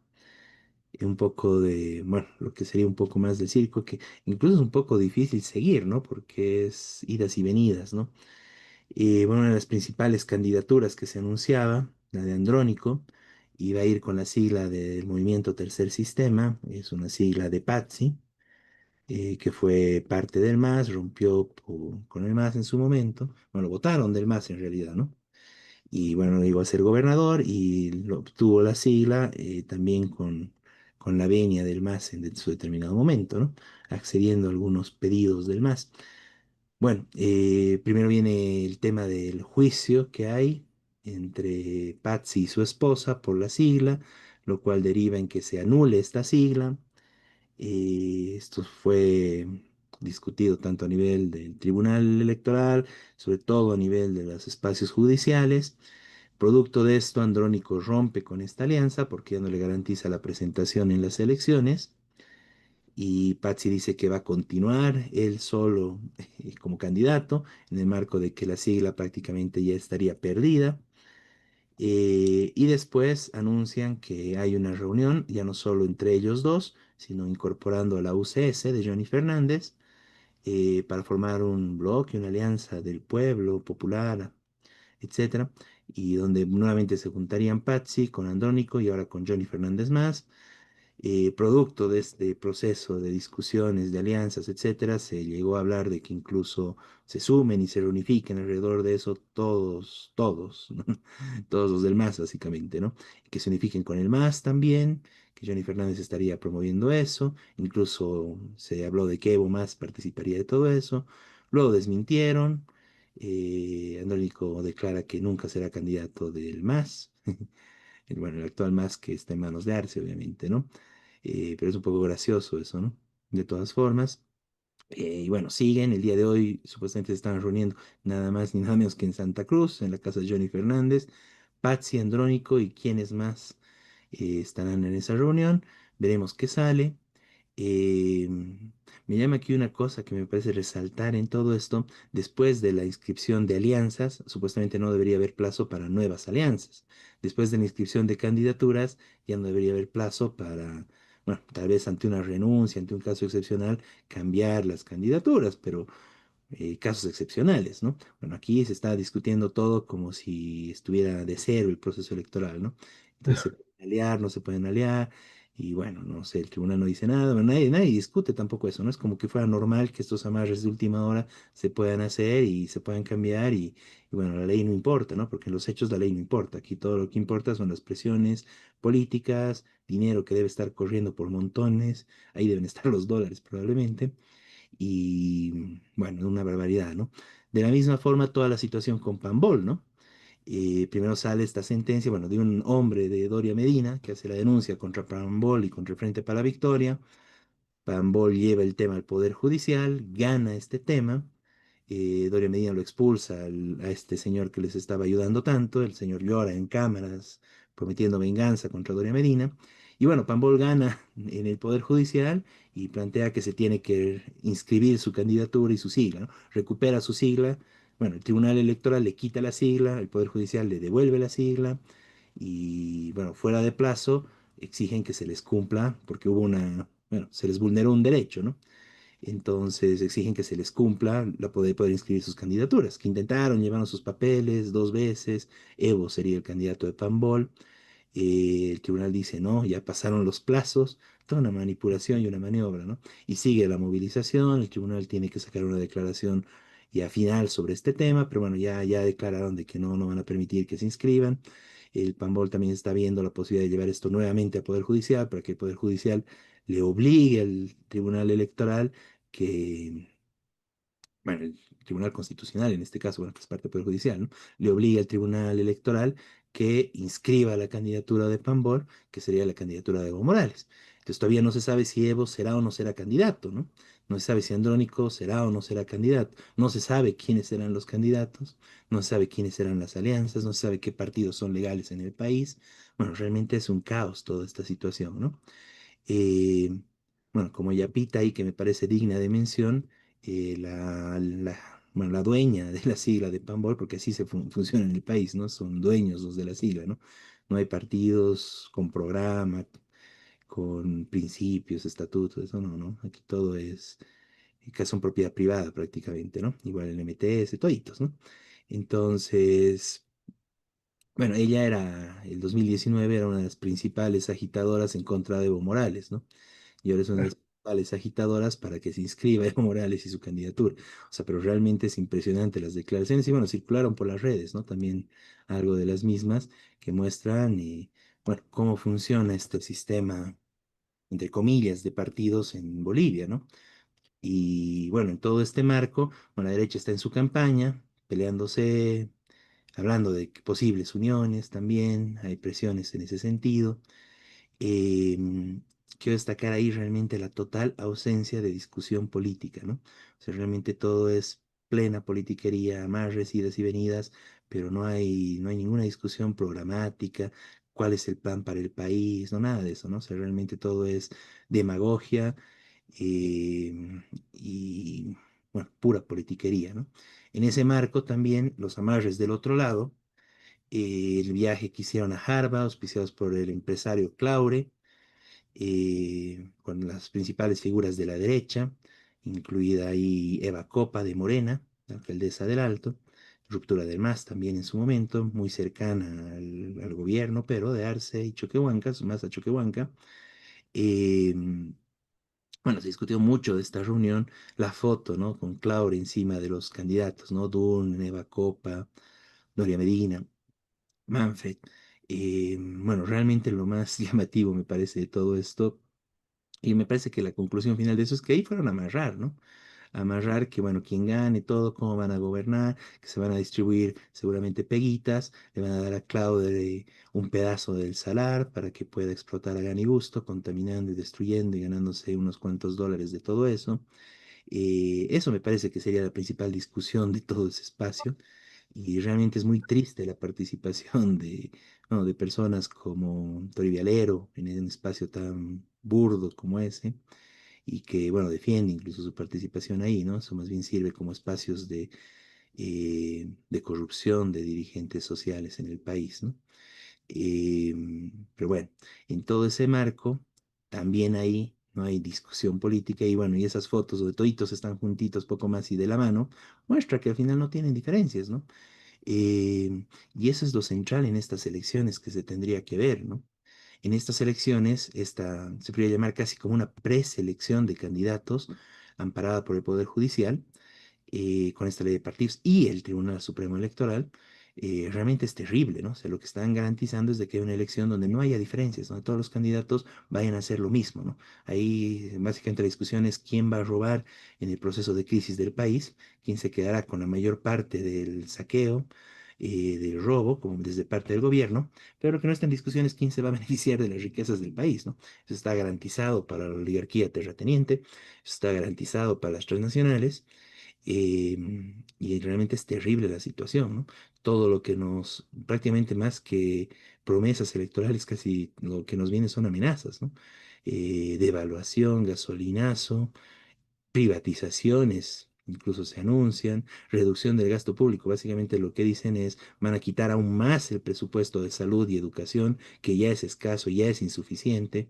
S2: Y un poco de, bueno, lo que sería un poco más del circo, que incluso es un poco difícil seguir, ¿no? Porque es idas y venidas, ¿no? Y bueno, una de las principales candidaturas que se anunciaba, la de Andrónico, iba a ir con la sigla del Movimiento Tercer Sistema, es una sigla de Pazzi, que fue parte del MAS, rompió con el MAS en su momento, bueno, votaron del MAS en realidad, ¿no? Y bueno, llegó a ser gobernador y obtuvo la sigla también con la venia del MAS en su determinado momento, ¿no? Accediendo a algunos pedidos del MAS. Bueno, primero viene el tema del juicio que hay entre Patsy y su esposa por la sigla, lo cual deriva en que se anule esta sigla. Esto fue discutido tanto a nivel del Tribunal Electoral, sobre todo a nivel de los espacios judiciales. Producto de esto, Andrónico rompe con esta alianza porque ya no le garantiza la presentación en las elecciones y Pazzi dice que va a continuar él solo como candidato en el marco de que la sigla prácticamente ya estaría perdida. Y después anuncian que hay una reunión, ya no solo entre ellos dos, sino incorporando a la UCS de Johnny Fernández para formar un bloque, una alianza del pueblo popular, etcétera, y donde nuevamente se juntarían Patsy con Andrónico y ahora con Johnny Fernández más. Producto de este proceso de discusiones, de alianzas, etcétera, se llegó a hablar de que incluso se sumen y se reunifiquen alrededor de eso todos, ¿no? Todos los del MAS, básicamente, ¿no? Que se unifiquen con el MAS también, que Johnny Fernández estaría promoviendo eso, incluso se habló de que Evo Más participaría de todo eso, luego desmintieron, Andrónico declara que nunca será candidato del MAS, bueno, el actual MAS que está en manos de Arce, obviamente, ¿no? Pero es un poco gracioso eso, ¿no? De todas formas. Y bueno, siguen, el día de hoy supuestamente se están reuniendo nada más ni nada menos que en Santa Cruz, en la casa de Johnny Fernández, Patsy, Andrónico y quienes más estarán en esa reunión. Veremos qué sale. Eh, Me llama aquí una cosa que me parece resaltar en todo esto. Después de la inscripción de alianzas, supuestamente no debería haber plazo para nuevas alianzas. Después de la inscripción de candidaturas, ya no debería haber plazo para, bueno, tal vez ante una renuncia, ante un caso excepcional, cambiar las candidaturas, pero casos excepcionales, ¿no? Bueno, aquí se está discutiendo todo como si estuviera de cero el proceso electoral, ¿no? Entonces se pueden aliar, no se pueden aliar, y bueno, no sé, el tribunal no dice nada, bueno, nadie discute tampoco eso, ¿no? Es como que fuera normal que estos amarres de última hora se puedan hacer y se puedan cambiar, y bueno, la ley no importa, ¿no? Porque en los hechos la ley no importa, aquí todo lo que importa son las presiones políticas, dinero que debe estar corriendo por montones, ahí deben estar los dólares probablemente y bueno, una barbaridad, ¿no? De la misma forma, toda la situación con Pambol, ¿no? Primero sale esta sentencia, bueno, de un hombre de Doria Medina que hace la denuncia contra Pambol y contra el Frente para la Victoria. Pambol lleva el tema al Poder Judicial, gana este tema. Doria Medina lo expulsa a este señor que les estaba ayudando tanto. El señor llora en cámaras prometiendo venganza contra Doria Medina. Y bueno, Pambol gana en el Poder Judicial y plantea que se tiene que inscribir su candidatura y su sigla, ¿no? Recupera su sigla. Bueno, el Tribunal Electoral le quita la sigla, el Poder Judicial le devuelve la sigla y bueno, fuera de plazo exigen que se les cumpla porque hubo una, bueno, se les vulneró un derecho, ¿no? Entonces exigen que se les cumpla la poder inscribir sus candidaturas, que intentaron, llevaron sus papeles dos veces, Evo sería el candidato de Pambol, el tribunal dice, no, ya pasaron los plazos, toda una manipulación y una maniobra, ¿no? Y sigue la movilización, el tribunal tiene que sacar una declaración ya final sobre este tema, pero bueno, ya declararon de que no van a permitir que se inscriban. El Pambol también está viendo la posibilidad de llevar esto nuevamente al Poder Judicial para que el Poder Judicial le obligue al Tribunal Electoral que, bueno, el Tribunal Constitucional en este caso, bueno, que es parte del Poder Judicial, ¿no? Le obliga al Tribunal Electoral que inscriba la candidatura de Pambol, que sería la candidatura de Evo Morales. Entonces todavía no se sabe si Evo será o no será candidato, ¿no? No se sabe si Andrónico será o no será candidato. No se sabe quiénes serán los candidatos, no se sabe quiénes serán las alianzas, no se sabe qué partidos son legales en el país. Bueno, realmente es un caos toda esta situación, ¿no? Eh, bueno, como Yapita ahí, que me parece digna de mención, bueno, la dueña de la sigla de Pambol, porque así funciona en el país, ¿no? Son dueños los de la sigla, ¿no? No hay partidos con programa, con principios, estatutos, eso no, ¿no? Aquí todo es, que son propiedad privada prácticamente, ¿no? Igual el MTS, toditos, ¿no? Entonces, bueno, ella era, el 2019 era una de las principales agitadoras en contra de Evo Morales, ¿no? Y ahora es una de las principales agitadoras para que se inscriba Evo Morales y su candidatura. O sea, pero realmente es impresionante las declaraciones y bueno, circularon por las redes, ¿no? También algo de las mismas que muestran, bueno, cómo funciona este sistema, entre comillas, de partidos en Bolivia, ¿no? Y bueno, en todo este marco, bueno, la derecha está en su campaña, peleándose, hablando de posibles uniones también, hay presiones en ese sentido. Em, Quiero destacar ahí realmente la total ausencia de discusión política, ¿no? O sea, realmente todo es plena politiquería, marres, idas y venidas, pero no hay ninguna discusión programática, cuál es el plan para el país, no nada de eso, ¿no? O sea, realmente todo es demagogia y, bueno, pura politiquería, ¿no? En ese marco también los amarres del otro lado, el viaje que hicieron a Harvard, auspiciados por el empresario Claure, con las principales figuras de la derecha, incluida ahí Eva Copa de Morena, la alcaldesa del Alto, ruptura del MAS también en su momento, muy cercana al gobierno, pero de Arce y Choquehuanca, más a Choquehuanca. Eh, bueno, se discutió mucho de esta reunión, la foto, ¿no? Con Claure encima de los candidatos, ¿no? Dun, Eva Copa, Doria Medina, Manfred. Bueno, realmente lo más llamativo me parece de todo esto, y me parece que la conclusión final de eso es que ahí fueron a amarrar, ¿no? A amarrar que, bueno, quien gane todo, cómo van a gobernar, que se van a distribuir seguramente peguitas, le van a dar a Claude un pedazo del salar para que pueda explotar a gan y gusto, contaminando y destruyendo y ganándose unos cuantos dólares de todo eso. Eso me parece que sería la principal discusión de todo ese espacio. Y realmente es muy triste la participación de, bueno, de personas como Toribio Alero en un espacio tan burdo como ese, y que, bueno, defiende incluso su participación ahí, ¿no? Eso más bien sirve como espacios de corrupción de dirigentes sociales en el país, ¿no? Pero bueno, en todo ese marco, también ahí no hay discusión política y bueno, y esas fotos donde toditos están juntitos, poco más y de la mano, muestra que al final no tienen diferencias, ¿no? Y eso es lo central en estas elecciones que se tendría que ver, ¿no? En estas elecciones, esta se podría llamar casi como una preselección de candidatos amparada por el Poder Judicial, con esta ley de partidos y el Tribunal Supremo Electoral. Realmente es terrible, ¿no? O sea, lo que están garantizando es de que hay una elección donde no haya diferencias, donde todos los candidatos vayan a hacer lo mismo, ¿no? Ahí básicamente la discusión es quién va a robar en el proceso de crisis del país, quién se quedará con la mayor parte del saqueo, del robo, como desde parte del gobierno, pero lo que no está en discusión es quién se va a beneficiar de las riquezas del país, ¿no? Eso está garantizado para la oligarquía terrateniente, eso está garantizado para las transnacionales, y realmente es terrible la situación, ¿no? Todo lo que prácticamente más que promesas electorales, casi lo que nos viene son amenazas, ¿no? Devaluación, gasolinazo, privatizaciones, incluso se anuncian, reducción del gasto público. Básicamente lo que dicen es, van a quitar aún más el presupuesto de salud y educación, que ya es escaso, ya es insuficiente.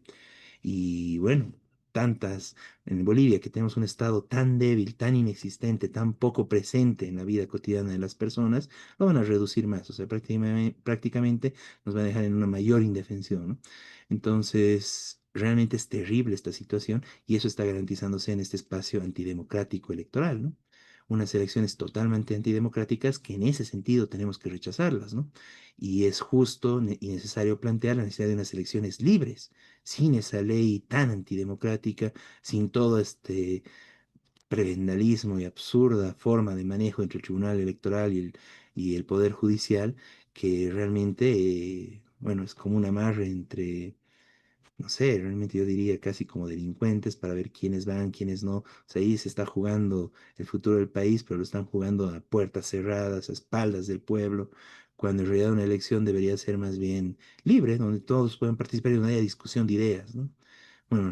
S2: Y bueno, tantas en Bolivia, que tenemos un estado tan débil, tan inexistente, tan poco presente en la vida cotidiana de las personas, lo van a reducir más. O sea, prácticamente nos va a dejar en una mayor indefensión, ¿no? Entonces, realmente es terrible esta situación y eso está garantizándose en este espacio antidemocrático electoral, ¿no? Unas elecciones totalmente antidemocráticas que en ese sentido tenemos que rechazarlas, ¿no? Y es justo y necesario plantear la necesidad de unas elecciones libres, sin esa ley tan antidemocrática, sin todo este prebendalismo y absurda forma de manejo entre el Tribunal Electoral y el Poder Judicial, que realmente, bueno, es como un amarre entre, no sé, realmente yo diría casi como delincuentes para ver quiénes van, quiénes no. O sea, ahí se está jugando el futuro del país, pero lo están jugando a puertas cerradas, a espaldas del pueblo, cuando en realidad una elección debería ser más bien libre, donde todos puedan participar y donde haya discusión de ideas, ¿no? Bueno,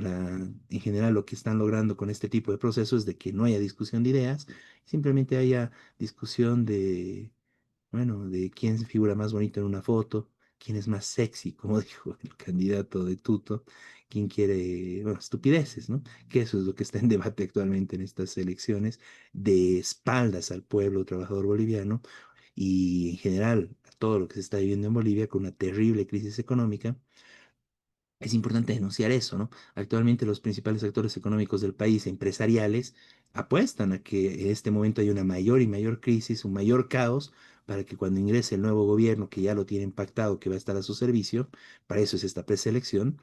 S2: en general lo que están logrando con este tipo de procesos es de que no haya discusión de ideas, simplemente haya discusión de, bueno, de quién se figura más bonito en una foto, quién es más sexy, como dijo el candidato de Tuto, quién quiere, bueno, estupideces, ¿no? Que eso es lo que está en debate actualmente en estas elecciones, de espaldas al pueblo trabajador boliviano y en general a todo lo que se está viviendo en Bolivia con una terrible crisis económica. Es importante denunciar eso, ¿no? Actualmente los principales actores económicos del país, empresariales, apuestan a que en este momento hay una mayor y mayor crisis, un mayor caos, para que cuando ingrese el nuevo gobierno, que ya lo tienen pactado, que va a estar a su servicio, para eso es esta preselección,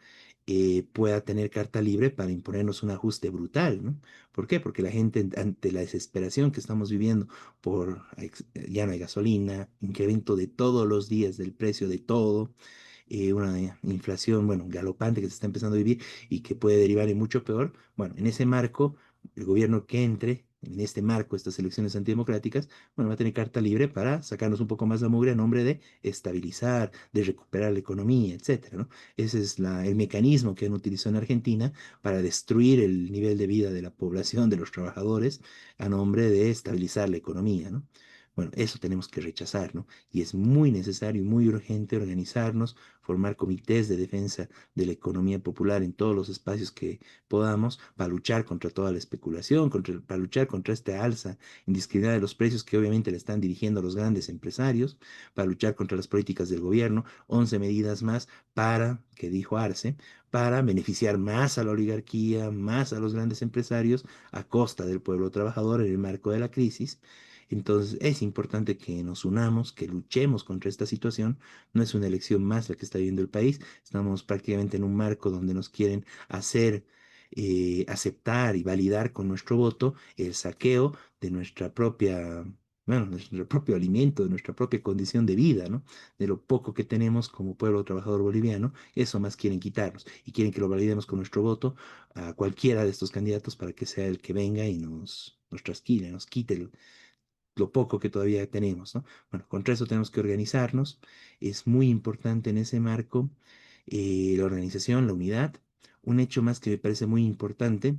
S2: pueda tener carta libre para imponernos un ajuste brutal, ¿no? ¿Por qué? Porque la gente, ante la desesperación que estamos viviendo por ya no hay gasolina, incremento de todos los días del precio de todo, una inflación, bueno, galopante que se está empezando a vivir y que puede derivar en mucho peor. Bueno, en ese marco, el gobierno que entre, en este marco, estas elecciones antidemocráticas, bueno, va a tener carta libre para sacarnos un poco más la mugre a nombre de estabilizar, de recuperar la economía, etcétera, ¿no? Ese es el mecanismo que han utilizado en Argentina para destruir el nivel de vida de la población, de los trabajadores, a nombre de estabilizar la economía, ¿no? Bueno, eso tenemos que rechazar, ¿no? Y es muy necesario y muy urgente organizarnos, formar comités de defensa de la economía popular en todos los espacios que podamos para luchar contra toda la especulación, para luchar contra esta alza indiscriminada de los precios que obviamente le están dirigiendo a los grandes empresarios, para luchar contra las políticas del gobierno, 11 medidas más para, que dijo Arce, para beneficiar más a la oligarquía, más a los grandes empresarios, a costa del pueblo trabajador en el marco de la crisis. Entonces es importante que nos unamos, que luchemos contra esta situación. No es una elección más la que está viviendo el país. Estamos prácticamente en un marco donde nos quieren hacer aceptar y validar con nuestro voto el saqueo de nuestra propia, bueno, de nuestro propio alimento, de nuestra propia condición de vida, ¿no? De lo poco que tenemos como pueblo trabajador boliviano, eso más quieren quitarnos y quieren que lo validemos con nuestro voto a cualquiera de estos candidatos para que sea el que venga y nos trasquile, nos quite lo poco que todavía tenemos, ¿no? Bueno, contra eso tenemos que organizarnos. Es muy importante en ese marco la organización, la unidad. Un hecho más que me parece muy importante,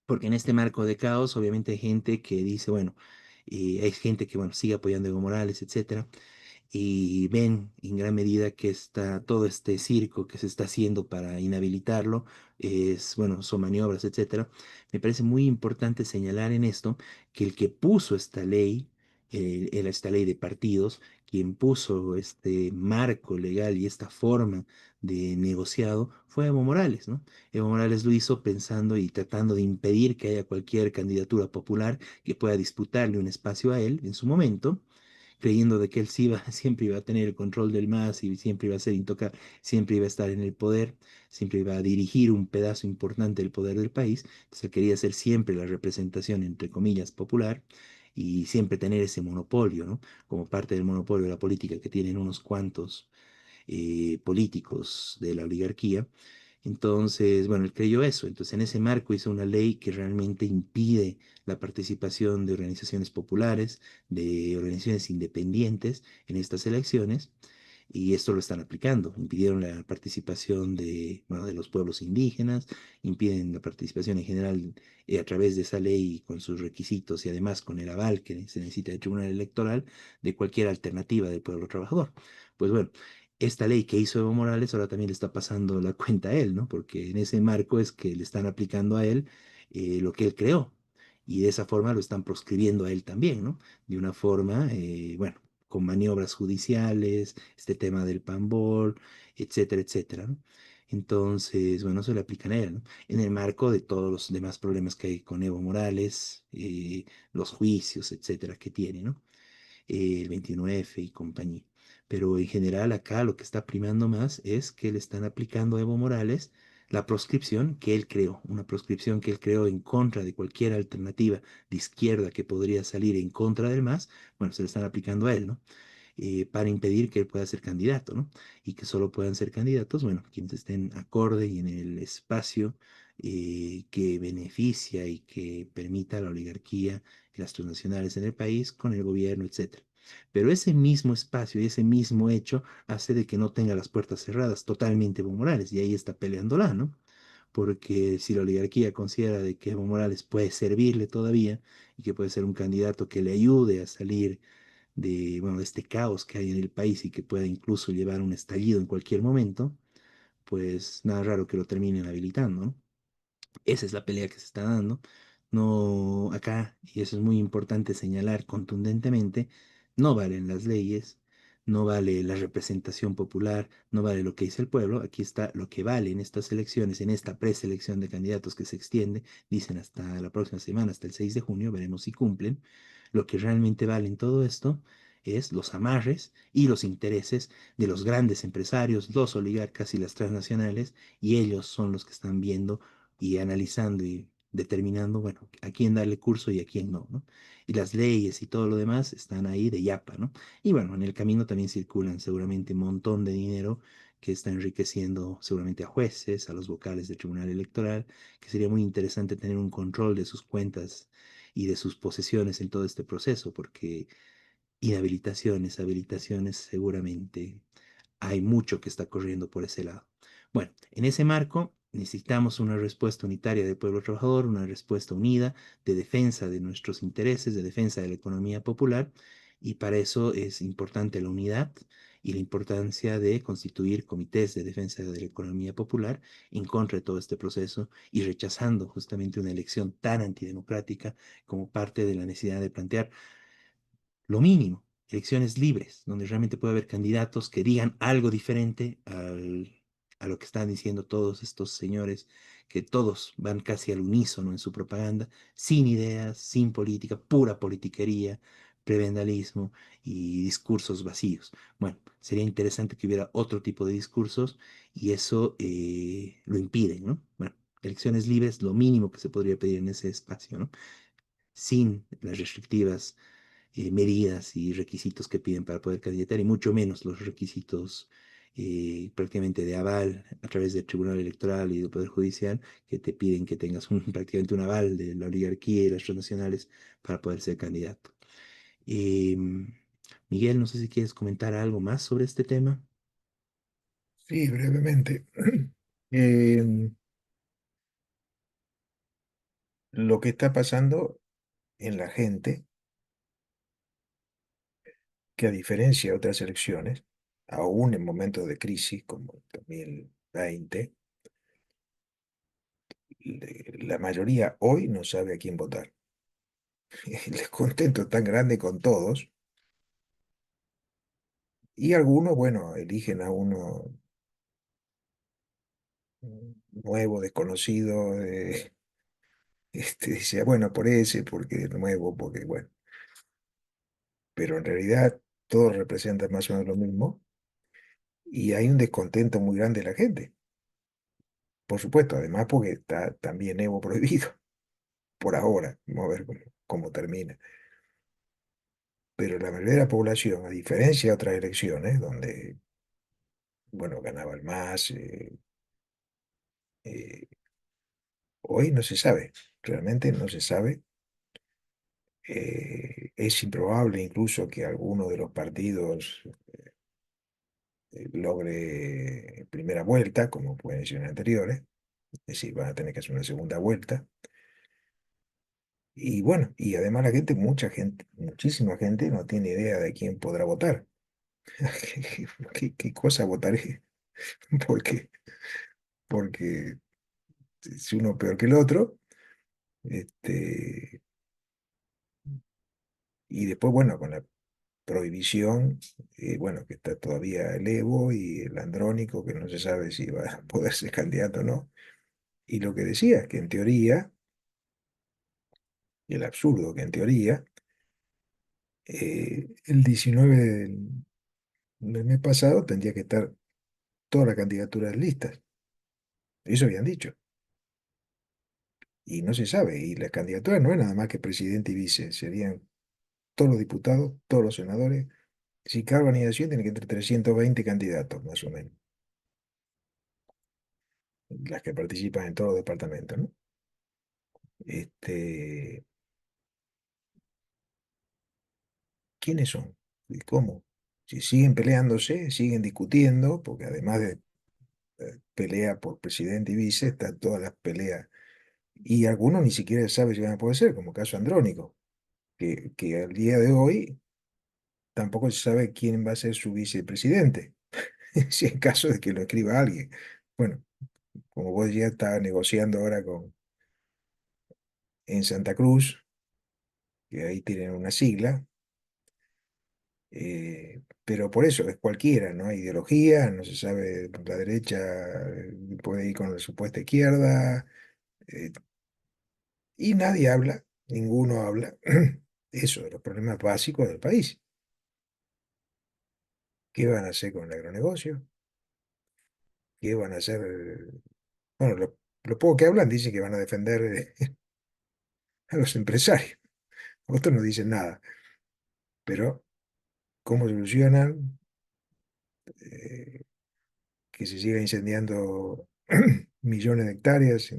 S2: porque en este marco de caos, obviamente hay gente que dice, bueno, hay gente que, bueno, sigue apoyando a Evo Morales, etcétera, y ven en gran medida que todo este circo que se está haciendo para inhabilitarlo bueno, son maniobras, etcétera. Me parece muy importante señalar en esto que el que puso esta ley, esta ley de partidos, quien puso este marco legal y esta forma de negociado fue Evo Morales, ¿no? Evo Morales lo hizo pensando y tratando de impedir que haya cualquier candidatura popular que pueda disputarle un espacio a él en su momento, creyendo de que él sí siempre iba a tener el control del MAS y siempre iba a ser intocable, siempre iba a estar en el poder, siempre iba a dirigir un pedazo importante del poder del país. Entonces él quería ser siempre la representación, entre comillas, popular y siempre tener ese monopolio, ¿no? Como parte del monopolio de la política que tienen unos cuantos políticos de la oligarquía. Entonces, bueno, él creyó eso. Entonces, en ese marco hizo una ley que realmente impide la participación de organizaciones populares, de organizaciones independientes en estas elecciones. Y esto lo están aplicando. Impidieron la participación de, bueno, de los pueblos indígenas, impiden la participación en general a través de esa ley con sus requisitos y además con el aval que se necesita del Tribunal Electoral de cualquier alternativa del pueblo trabajador. Pues bueno, esta ley que hizo Evo Morales ahora también le está pasando la cuenta a él, ¿no? Porque en ese marco es que le están aplicando a él lo que él creó. Y de esa forma lo están proscribiendo a él también, ¿no? De una forma, bueno, con maniobras judiciales, este tema del PANBOL, etcétera, etcétera, ¿no? Entonces, bueno, se le aplican a él, ¿no? En el marco de todos los demás problemas que hay con Evo Morales, los juicios, etcétera, que tiene, ¿no? El 21F y compañía. Pero en general acá lo que está primando más es que le están aplicando a Evo Morales la proscripción que él creó, una proscripción que él creó en contra de cualquier alternativa de izquierda que podría salir en contra del MAS, bueno, se le están aplicando a él, ¿no? Para impedir que él pueda ser candidato, ¿no? Y que solo puedan ser candidatos, bueno, quienes estén acorde y en el espacio que beneficia y que permita a la oligarquía y las transnacionales en el país con el gobierno, etcétera. Pero ese mismo espacio y ese mismo hecho hace de que no tenga las puertas cerradas totalmente Evo Morales y ahí está peleándola, ¿no? porque si la oligarquía considera de que Evo Morales puede servirle todavía y que puede ser un candidato que le ayude a salir de, bueno, de este caos que hay en el país y que pueda incluso llevar a un estallido en cualquier momento, pues nada raro que lo terminen habilitando, ¿no? Esa es la pelea que se está dando. No, acá, y eso es muy importante señalar contundentemente, no valen las leyes, no vale la representación popular, no vale lo que dice el pueblo. Aquí está lo que vale en estas elecciones, en esta preselección de candidatos que se extiende, dicen hasta la próxima semana, hasta el 6 de junio, veremos si cumplen. Lo que realmente vale en todo esto es los amarres y los intereses de los grandes empresarios, los oligarcas y las transnacionales, y ellos son los que están viendo y analizando y determinando, bueno, a quién darle curso y a quién no, ¿no? Y las leyes y todo lo demás están ahí de yapa, ¿no? Y bueno, en el camino también circulan seguramente un montón de dinero que está enriqueciendo seguramente a jueces, a los vocales del Tribunal Electoral, que sería muy interesante tener un control de sus cuentas y de sus posesiones en todo este proceso, porque inhabilitaciones, habilitaciones, seguramente hay mucho que está corriendo por ese lado. Bueno, en ese marco necesitamos una respuesta unitaria del pueblo trabajador, una respuesta unida de defensa de nuestros intereses, de defensa de la economía popular, y para eso es importante la unidad y la importancia de constituir comités de defensa de la economía popular en contra de todo este proceso y rechazando justamente una elección tan antidemocrática como parte de la necesidad de plantear lo mínimo, elecciones libres, donde realmente puede haber candidatos que digan algo diferente a lo que están diciendo todos estos señores, que todos van casi al unísono en su propaganda, sin ideas, sin política, pura politiquería, prebendalismo y discursos vacíos. Bueno, sería interesante que hubiera otro tipo de discursos y eso lo impiden, ¿no? Bueno, elecciones libres, lo mínimo que se podría pedir en ese espacio, ¿no? Sin las restrictivas medidas y requisitos que piden para poder candidatar, y mucho menos los requisitos prácticamente de aval a través del Tribunal Electoral y del Poder Judicial, que te piden que tengas prácticamente un aval de la oligarquía y las transnacionales para poder ser candidato. Eh, Miguel, no sé si quieres comentar algo más sobre este tema.
S3: Sí, brevemente. Em, lo que está pasando en la gente, que a diferencia de otras elecciones, aún en momentos de crisis como el 2020, la mayoría hoy no sabe a quién votar. El descontento es tan grande con todos, y algunos, bueno, eligen a uno nuevo, desconocido, dice, bueno, por ese, porque es nuevo, porque bueno, pero en realidad todos representan más o menos lo mismo, y hay un descontento muy grande de la gente. Por supuesto, además porque está también Evo prohibido, por ahora, vamos a ver cómo termina. Pero la mayoría de la población, a diferencia de otras elecciones, donde, bueno, ganaba el MAS, eh, hoy no se sabe, realmente no se sabe. Es improbable incluso que alguno de los partidos logre primera vuelta, como fue en elecciones anteriores, es decir, van a tener que hacer una segunda vuelta. Y bueno, y además la gente, mucha gente, muchísima gente no tiene idea de quién podrá votar. ¿Qué cosa votaré? Porque, porque es uno peor que el otro. Este, y después, bueno, con la prohibición, bueno, que está todavía el Evo y el Andrónico, que no se sabe si va a poder ser candidato o no. Y lo que decía, que en teoría, el absurdo que en teoría, el 19 del mes pasado tendría que estar todas las candidaturas listas. Eso habían dicho. Y no se sabe. Y las candidaturas no es nada más que presidente y vice. Serían todos los diputados, todos los senadores. Si cada organización tiene que tener 320 candidatos, más o menos. Las que participan en todos los departamentos, ¿no? Este, ¿Quiénes son? ¿Y cómo? Si siguen peleándose, siguen discutiendo, porque además de pelea por presidente y vice, están todas las peleas. Y algunos ni siquiera saben si van a poder ser, como caso Andrónico, que al día de hoy tampoco se sabe quién va a ser su vicepresidente, si en caso de que lo escriba alguien. Bueno, como vos ya está negociando ahora en Santa Cruz, que ahí tienen una sigla, pero por eso es cualquiera, no hay ideología, no se sabe, la derecha puede ir con la supuesta izquierda, eh, y nadie habla, ninguno habla, eso, de los problemas básicos del país. ¿Qué van a hacer con el agronegocio? ¿Qué van a hacer? Bueno, lo poco que hablan dicen que van a defender a los empresarios. Otros no dicen nada, pero ¿cómo solucionan eh, que se siga incendiando millones de hectáreas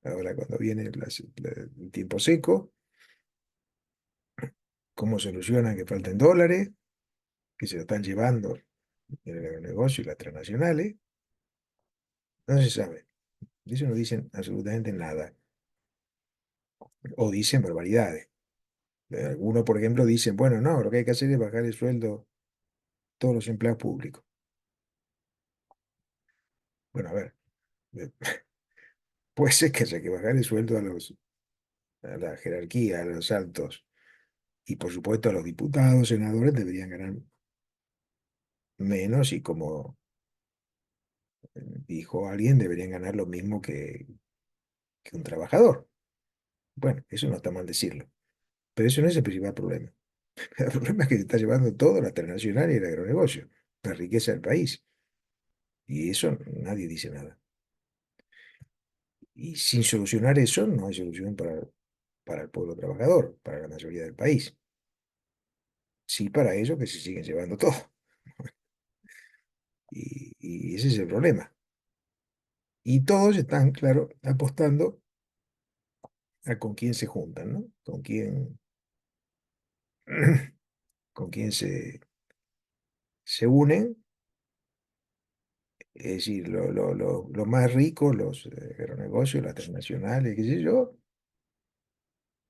S3: ahora cuando viene el tiempo seco? ¿Cómo solucionan que falten dólares, que se lo están llevando en el agronegocio y las transnacionales? No se sabe. De eso no dicen absolutamente nada. O dicen barbaridades. Algunos, por ejemplo, dicen, bueno, no, lo que hay que hacer es bajar el sueldo a todos los empleados públicos. Bueno, a ver, eh, puede ser que haya que bajar el sueldo a la jerarquía, a los altos. Y por supuesto a los diputados, senadores deberían ganar menos y como dijo alguien, deberían ganar lo mismo que un trabajador. Bueno, eso no está mal decirlo, pero eso no es el principal problema. El problema es que se está llevando todo la transnacional y el agronegocio, la riqueza del país. Y eso nadie dice nada. Y sin solucionar eso, no hay solución para el pueblo trabajador, para la mayoría del país. Sí para ellos que se siguen llevando todo. Y ese es el problema. Y todos están, claro, apostando a con quién se juntan, ¿no? Con quién se unen. Es decir, los más ricos, los agronegocios, las transnacionales, qué sé yo,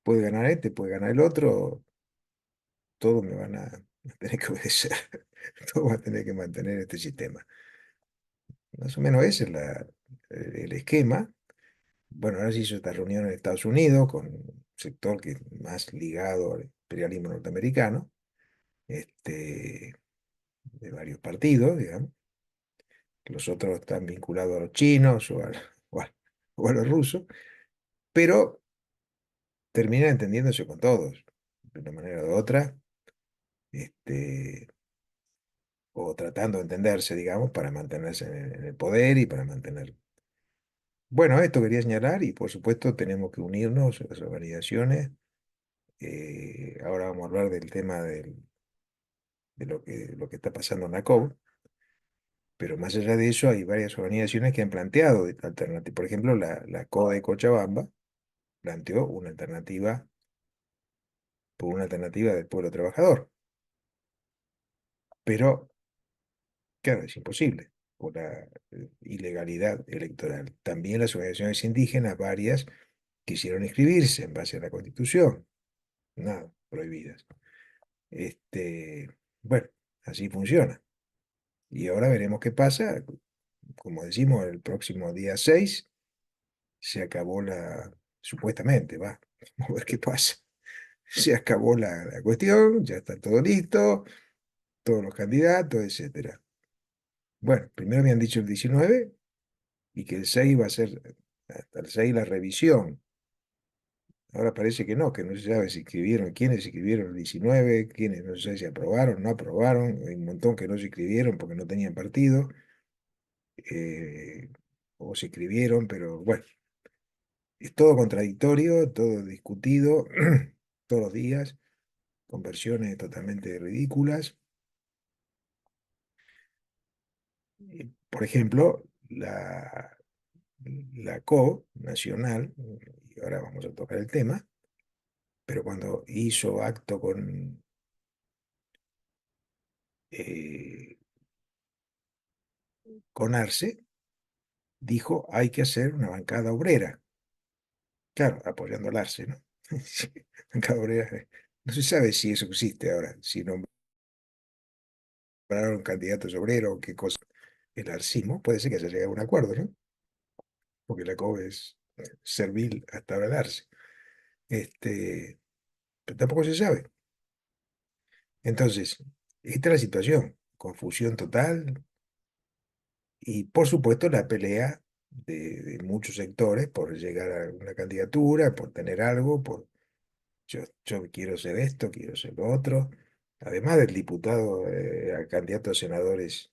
S3: puede ganar este, puede ganar el otro, todos me van a tener que obedecer, todos van a tener que mantener este sistema. Más o menos ese es el esquema. Bueno, ahora se hizo esta reunión en Estados Unidos con un sector que es más ligado al imperialismo norteamericano, de varios partidos, digamos. Los otros están vinculados a los chinos o a los rusos, pero terminan entendiéndose con todos, de una manera o de otra, este, o tratando de entenderse, digamos, para mantenerse en el poder y para mantener. Bueno, esto quería señalar y por supuesto tenemos que unirnos a las organizaciones. Ahora vamos a hablar del tema de lo que está pasando en la COP, pero más allá de eso hay varias organizaciones que han planteado alternativas. Por ejemplo, la CODE de Cochabamba planteó una alternativa por una alternativa del pueblo trabajador, pero claro, es imposible por la ilegalidad electoral. También las organizaciones indígenas, varias, quisieron inscribirse en base a la Constitución, nada, prohibidas. Bueno, así funciona. Y ahora veremos qué pasa. Como decimos, el próximo día 6 se acabó supuestamente, va, vamos a ver qué pasa. Se acabó la cuestión, ya está todo listo, todos los candidatos, etcétera. Bueno, primero habían dicho el 19 y que el 6 va a ser hasta el 6 la revisión. Ahora parece que no se sabe si escribieron, quiénes escribieron el 19, quiénes no sé si aprobaron, no aprobaron, hay un montón que no se escribieron porque no tenían partido, o se escribieron, pero bueno, es todo contradictorio, todo discutido todos los días, con versiones totalmente ridículas. Por ejemplo, la CO nacional, y ahora vamos a tocar el tema, pero cuando hizo acto eh, con Arce, dijo hay que hacer una bancada obrera. Claro, apoyando al Arce, ¿no? Sí, bancada obrera. No se sabe si eso existe ahora, si nombraron candidatos obreros o qué cosa. El arcismo puede ser que haya llegado a un acuerdo, ¿no? Porque la COB es servil hasta ahora el Arce. Pero tampoco se sabe. Entonces, esta es la situación, confusión total y por supuesto la pelea de muchos sectores por llegar a una candidatura, por tener algo, yo quiero ser esto, quiero ser lo otro, además del diputado, a candidato a senadores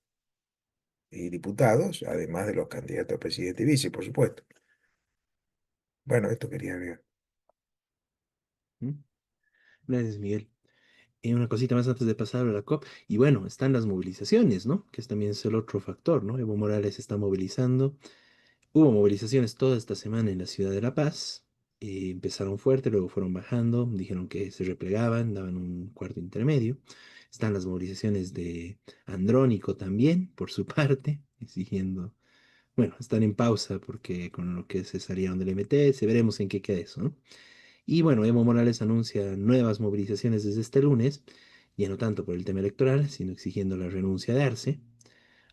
S3: y diputados, además de los candidatos a presidente y vice, por supuesto. Bueno, esto quería ver.
S2: ¿Mm? Gracias, Miguel. Una cosita más antes de pasar a la COP. Y bueno, están las movilizaciones, ¿no? Que es también es el otro factor, ¿no? Evo Morales se está movilizando. Hubo movilizaciones toda esta semana en la ciudad de La Paz. Empezaron fuerte, luego fueron bajando, dijeron que se replegaban, daban un cuarto intermedio. Están las movilizaciones de Andrónico también, por su parte, exigiendo, bueno, están en pausa porque con lo que se salieron del MTS, veremos en qué queda eso, ¿no? Y bueno, Evo Morales anuncia nuevas movilizaciones desde este lunes, ya no tanto por el tema electoral, sino exigiendo la renuncia de Arce,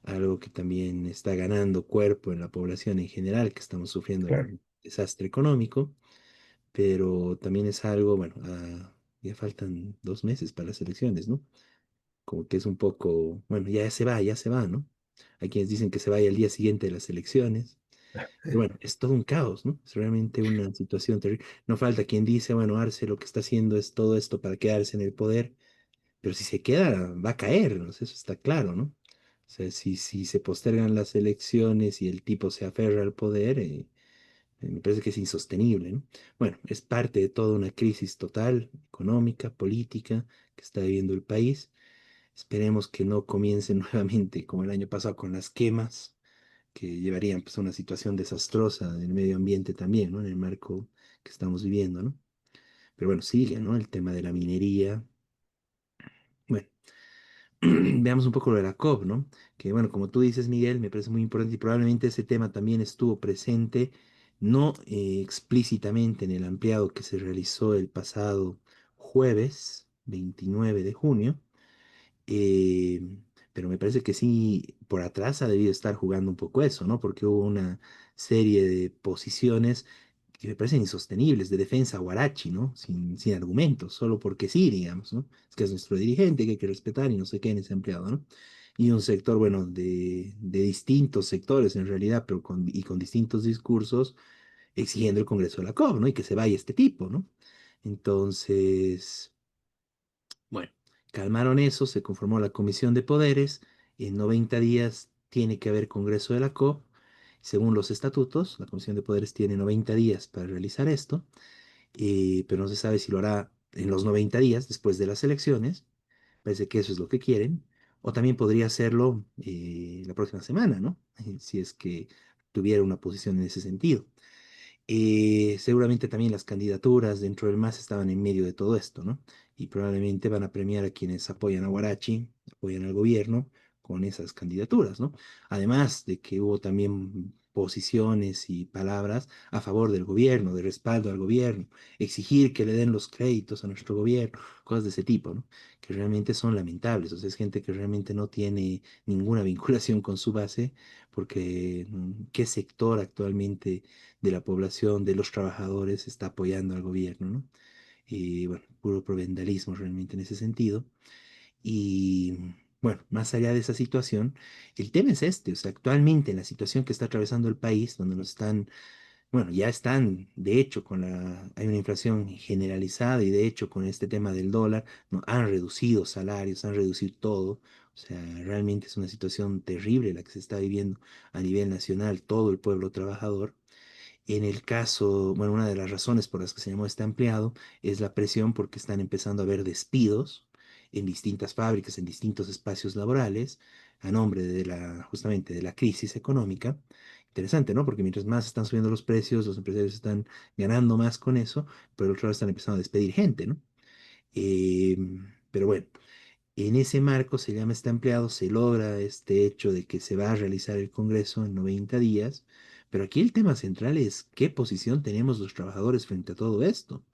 S2: algo que también está ganando cuerpo en la población en general, que estamos sufriendo
S3: Claro.
S2: un desastre económico, pero también es algo, bueno, ya faltan 2 meses para las elecciones, ¿no? Como que es un poco, bueno, ya se va, ¿no? Hay quienes dicen que se vaya al día siguiente de las elecciones. Pero bueno, es todo un caos, ¿no? Es realmente una situación terrible. No falta quien dice, bueno, Arce lo que está haciendo es todo esto para quedarse en el poder, pero si se queda, va a caer, ¿no? Eso está claro, ¿no? O sea, si se postergan las elecciones y el tipo se aferra al poder, me parece que es insostenible, ¿no? Bueno, es parte de toda una crisis total, económica, política, que está viviendo el país. Esperemos que no comience nuevamente como el año pasado con las quemas que llevarían pues, a una situación desastrosa del medio ambiente también, ¿no? En el marco que estamos viviendo, ¿no? Pero bueno, sigue, ¿no? El tema de la minería. Bueno, veamos un poco lo de la COP, ¿no? Que bueno, como tú dices, Miguel, me parece muy importante y probablemente ese tema también estuvo presente, no explícitamente en el ampliado que se realizó el pasado jueves 29 de junio, eh, pero me parece que sí, por atrás ha debido estar jugando un poco eso, ¿no? Porque hubo una serie de posiciones que me parecen insostenibles, de defensa a Guarachi, ¿no? Sin argumentos, solo porque sí, digamos, ¿no? Es que es nuestro dirigente, que hay que respetar y no sé qué en ese empleado, ¿no? Y un sector, bueno, de distintos sectores en realidad, pero con distintos discursos, exigiendo el Congreso de la COP, ¿no? Y que se vaya este tipo, ¿no? Entonces... Bueno, calmaron eso, se conformó la Comisión de Poderes, en 90 días tiene que haber Congreso de la COP, según los estatutos, la Comisión de Poderes tiene 90 días para realizar esto, pero no se sabe si lo hará en los 90 días después de las elecciones, parece que eso es lo que quieren, o también podría hacerlo la próxima semana, ¿no? Si es que tuviera una posición en ese sentido. Seguramente también las candidaturas dentro del MAS estaban en medio de todo esto, ¿no? Y probablemente van a premiar a quienes apoyan a Guarachi, apoyan al gobierno con esas candidaturas, ¿no? Además de que hubo también posiciones y palabras a favor del gobierno, de respaldo al gobierno, exigir que le den los créditos a nuestro gobierno, cosas de ese tipo, ¿no? Que realmente son lamentables, o sea, es gente que realmente no tiene ninguna vinculación con su base, porque ¿qué sector actualmente de la población, de los trabajadores, está apoyando al gobierno, ¿no? Y bueno, puro provendalismo realmente en ese sentido. Y bueno, más allá de esa situación, el tema es este, o sea, actualmente en la situación que está atravesando el país, donde nos están, bueno, ya están, de hecho, hay una inflación generalizada y de hecho con este tema del dólar, ¿no? Han reducido salarios, han reducido todo. O sea, realmente es una situación terrible la que se está viviendo a nivel nacional, todo el pueblo trabajador. En el caso, bueno, una de las razones por las que se llamó este ampliado es la presión porque están empezando a haber despidos en distintas fábricas, en distintos espacios laborales, a nombre de justamente de la crisis económica. Interesante, ¿no? Porque mientras más están subiendo los precios, los empresarios están ganando más con eso, pero el otro lado están empezando a despedir gente, ¿no? Pero bueno, En ese marco se llama este ampliado, se logra este hecho de que se va a realizar el Congreso en 90 días, pero aquí el tema central es qué posición tenemos los trabajadores frente a todo esto,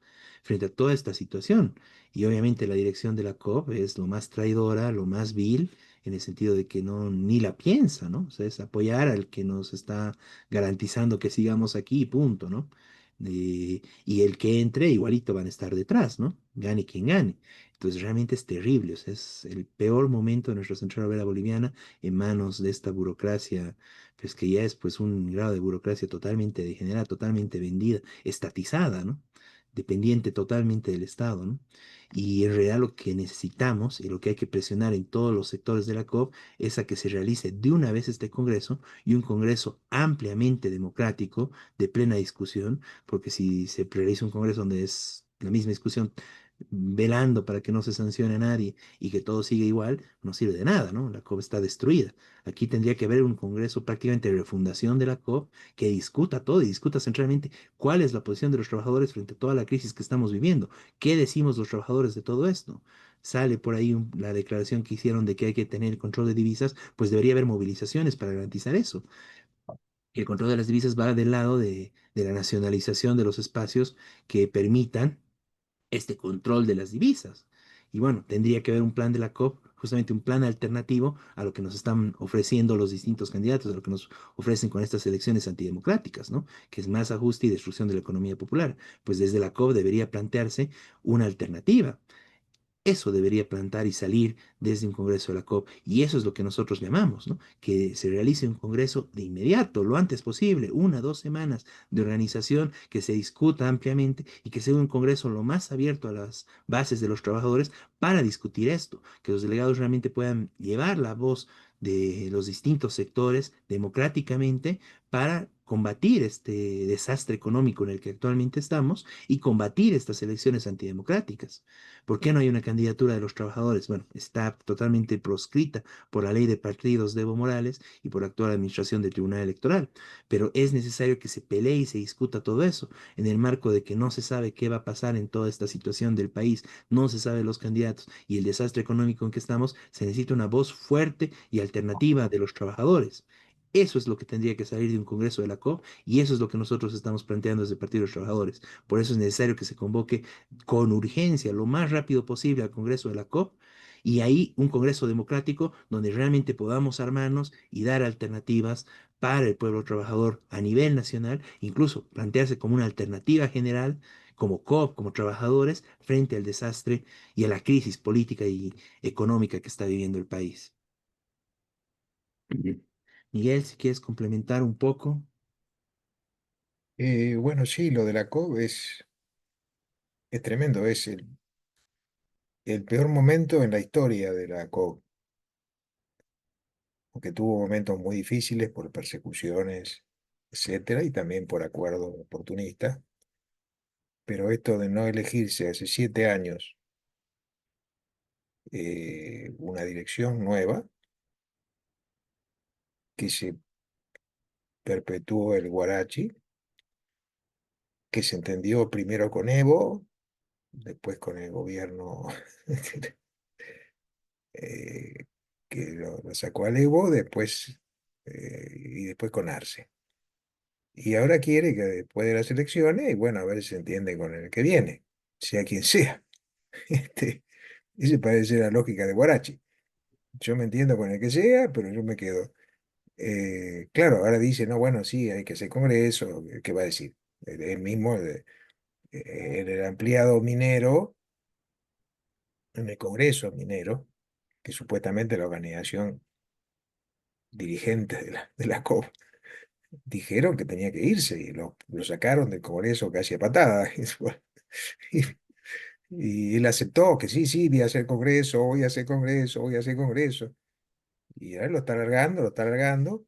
S2: frente a toda esta situación. Y obviamente la dirección de la COP es lo más traidora, lo más vil, en el sentido de que no ni la piensa, ¿no? O sea, es apoyar al que nos está garantizando que sigamos aquí, y punto, ¿no? Y el que entre, igualito van a estar detrás, ¿no? Gane quien gane. Entonces realmente es terrible, o sea, es el peor momento de nuestra central obrera boliviana en manos de esta burocracia, pues que ya es pues un grado de burocracia totalmente degenerada, totalmente vendida, estatizada, ¿no? Dependiente totalmente del Estado, ¿no? Y en realidad lo que necesitamos y lo que hay que presionar en todos los sectores de la COP es a que se realice de una vez este Congreso y un Congreso ampliamente democrático, de plena discusión, porque si se realiza un Congreso donde es la misma discusión velando para que no se sancione a nadie y que todo siga igual, no sirve de nada, ¿no? La COP está destruida. Aquí tendría que haber un congreso prácticamente de refundación de la COP que discuta todo y discuta centralmente cuál es la posición de los trabajadores frente a toda la crisis que estamos viviendo. ¿Qué decimos los trabajadores de todo esto? Sale por ahí la declaración que hicieron de que hay que tener el control de divisas, pues debería haber movilizaciones para garantizar eso. El control de las divisas va del lado de la nacionalización de los espacios que permitan este control de las divisas. Y bueno, tendría que haber un plan de la COP, justamente un plan alternativo a lo que nos están ofreciendo los distintos candidatos, a lo que nos ofrecen con estas elecciones antidemocráticas, ¿no? Que es más ajuste y destrucción de la economía popular. Pues desde la COP debería plantearse una alternativa. Eso debería plantar y salir desde un Congreso de la COP. Y eso es lo que nosotros llamamos, ¿no? Que se realice un Congreso de inmediato, lo antes posible, 1 o 2 semanas de organización, que se discuta ampliamente y que sea un Congreso lo más abierto a las bases de los trabajadores para discutir esto, que los delegados realmente puedan llevar la voz de los distintos sectores democráticamente para combatir este desastre económico en el que actualmente estamos y combatir estas elecciones antidemocráticas. ¿Por qué no hay una candidatura de los trabajadores? Bueno, está totalmente proscrita por la ley de partidos de Evo Morales y por la actual administración del Tribunal Electoral, pero es necesario que se pelee y se discuta todo eso en el marco de que no se sabe qué va a pasar en toda esta situación del país, no se sabe los candidatos y el desastre económico en que estamos, se necesita una voz fuerte y alternativa de los trabajadores. Eso es lo que tendría que salir de un Congreso de la COP y eso es lo que nosotros estamos planteando desde el Partido de los Trabajadores. Por eso es necesario que se convoque con urgencia, lo más rápido posible al Congreso de la COP y ahí un Congreso democrático donde realmente podamos armarnos y dar alternativas para el pueblo trabajador a nivel nacional, incluso plantearse como una alternativa general, como COP, como trabajadores, frente al desastre y a la crisis política y económica que está viviendo el país. Miguel, si quieres complementar un poco.
S3: Bueno, sí, lo de la COP es tremendo, es el peor momento en la historia de la COP, porque tuvo momentos muy difíciles por persecuciones, etcétera, y también por acuerdos oportunistas, pero esto de no elegirse hace 7 años una dirección nueva, que se perpetuó el Guarachi, que se entendió primero con Evo, después con el gobierno eh, que lo sacó al Evo, después, y después con Arce. Y ahora quiere que después de las elecciones, y bueno, a ver si se entiende con el que viene, sea quien sea. Este, ese parece la lógica de Guarachi. Yo me entiendo con el que sea, pero yo me quedo. Claro, ahora dice, no, bueno, sí, hay que hacer congreso. ¿Qué va a decir? Él mismo, el ampliado minero, en el congreso minero, que supuestamente la organización dirigente de la COP, dijeron que tenía que irse y lo sacaron del congreso casi a patadas. Y, y él aceptó que sí, sí, voy a hacer congreso, voy a hacer congreso, voy a hacer congreso. Y ahora lo está alargando,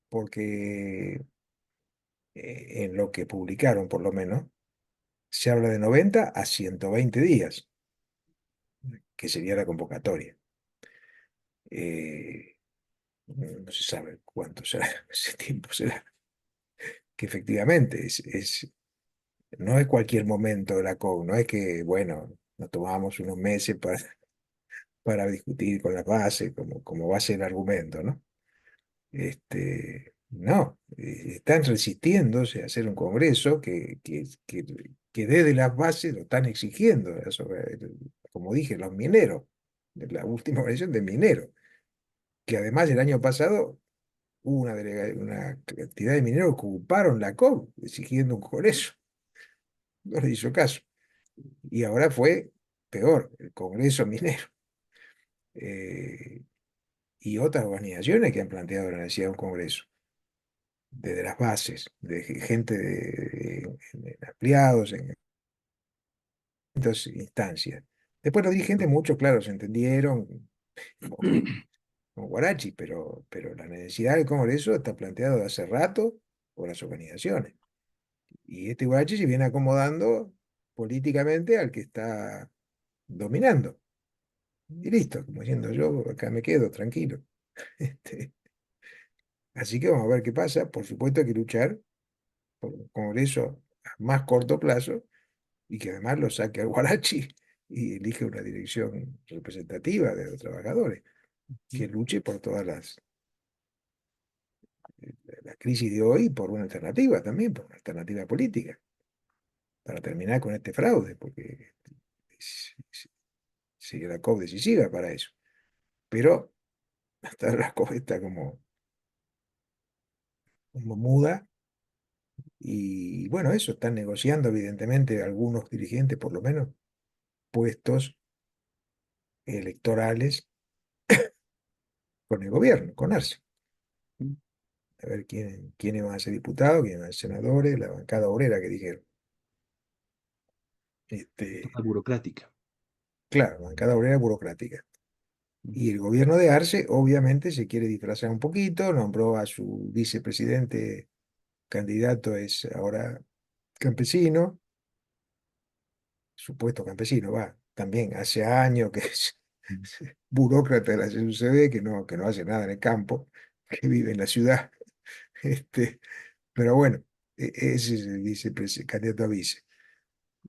S3: porque en lo que publicaron, por lo menos, se habla de 90 a 120 días, que sería la convocatoria. Eh, no se sabe cuánto será ese tiempo, será que efectivamente no es cualquier momento de la COP, no es que, bueno, nos tomamos unos meses para discutir con las bases, como base del argumento, ¿no? No, están resistiéndose a hacer un congreso que desde las bases lo están exigiendo, como dije, los mineros, de la última organización de mineros, que además el año pasado hubo una cantidad de mineros que ocuparon la COP exigiendo un congreso, no les hizo caso. Y ahora fue peor, el Congreso Minero. Y otras organizaciones que han planteado la necesidad de un congreso, desde las bases, de gente en ampliados, en distintas instancias. Después los dirigentes, muchos, claro, se entendieron con Guarachi, pero la necesidad del congreso está planteado de hace rato por las organizaciones. Y este Guarachi se viene acomodando políticamente al que está dominando. Y listo, como diciendo yo, acá me quedo tranquilo. Así que vamos a ver qué pasa. Por supuesto hay que luchar por un congreso a más corto plazo y que además lo saque al Guarachi y elige una dirección representativa de los trabajadores, que luche por todas las crisis de hoy, por una alternativa también, por una alternativa política, para terminar con este fraude, porque sigue la COP decisiva para eso. Pero hasta la COP está como muda. Y bueno, eso, están negociando evidentemente algunos dirigentes, por lo menos, puestos electorales con el gobierno, con Arce. A ver quiénes van a ser diputados, quiénes van a ser senadores, la bancada obrera que dijeron.
S2: La burocrática.
S3: Claro, bancada obrera burocrática. Y el gobierno de Arce obviamente se quiere disfrazar un poquito, nombró a su vicepresidente, candidato es ahora campesino, supuesto campesino, va, también hace años que es burócrata de la CUCB, que no hace nada en el campo, que vive en la ciudad. Pero bueno, ese es el candidato a vice.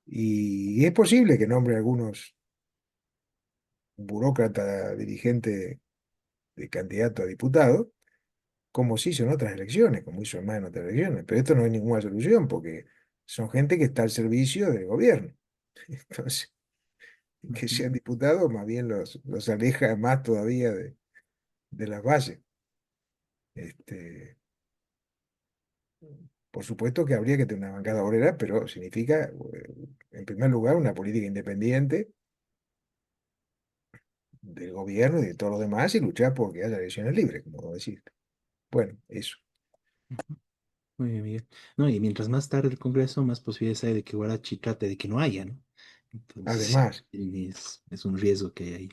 S3: Y es posible que nombre algunos burócratas dirigentes de candidato a diputado, como se hizo en otras elecciones, como hizo más en otras elecciones. Pero esto no es ninguna solución, porque son gente que está al servicio del gobierno. Entonces, que sean diputados más bien los aleja más todavía de las bases. Por supuesto que habría que tener una bancada obrera, pero significa, en primer lugar, una política independiente del gobierno y de todos los demás y luchar porque haya elecciones libres, como deciste. Bueno, eso.
S2: Muy bien, Miguel. No, y mientras más tarde el Congreso, más posibilidades hay de que Guarachi trate de que no haya, ¿no? Entonces,
S3: Además,
S2: es un riesgo que hay ahí.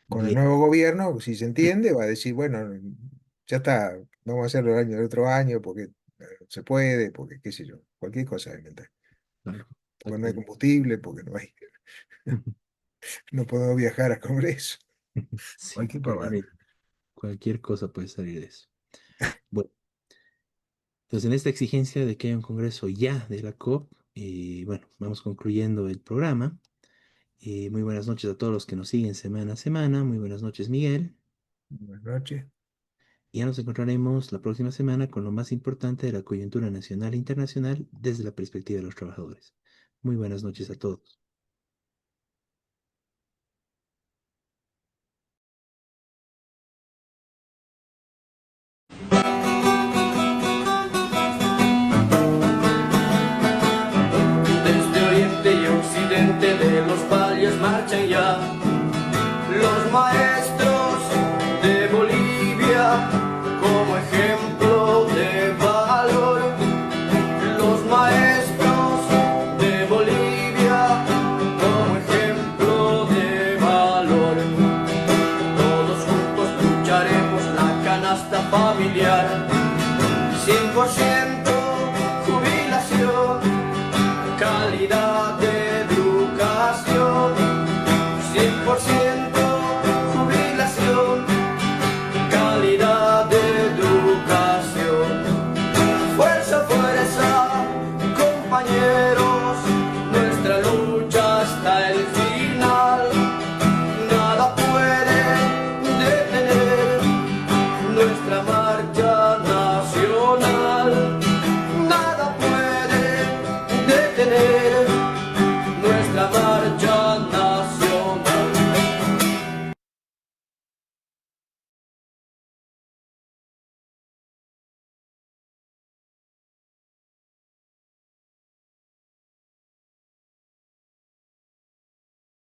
S3: con el
S2: Bien,
S3: nuevo gobierno, si se entiende, va a decir, bueno, ya está, vamos a hacerlo el otro año porque se puede, porque qué sé yo, cualquier cosa va a inventar.
S2: claro,
S3: Porque no hay combustible, porque no podemos viajar al Congreso.
S2: sí,
S3: Cualquier pavada.
S2: cualquier cosa puede salir de eso. Bueno, entonces en esta exigencia de que haya un Congreso ya de la COP, bueno, vamos concluyendo el programa. Muy buenas noches a todos los que nos siguen semana a semana. Muy buenas noches, Miguel.
S3: Buenas noches.
S2: Y ya nos encontraremos la próxima semana con lo más importante de la coyuntura nacional e internacional desde la perspectiva de los trabajadores. Muy buenas noches a todos.
S1: Desde oriente y occidente de los valles marchan ya los maestros de Bolivia como ejemplo de valor. Los maestros de Bolivia como ejemplo de valor. Todos juntos lucharemos la canasta familiar. 100% jubilación, calidad de educación, 100%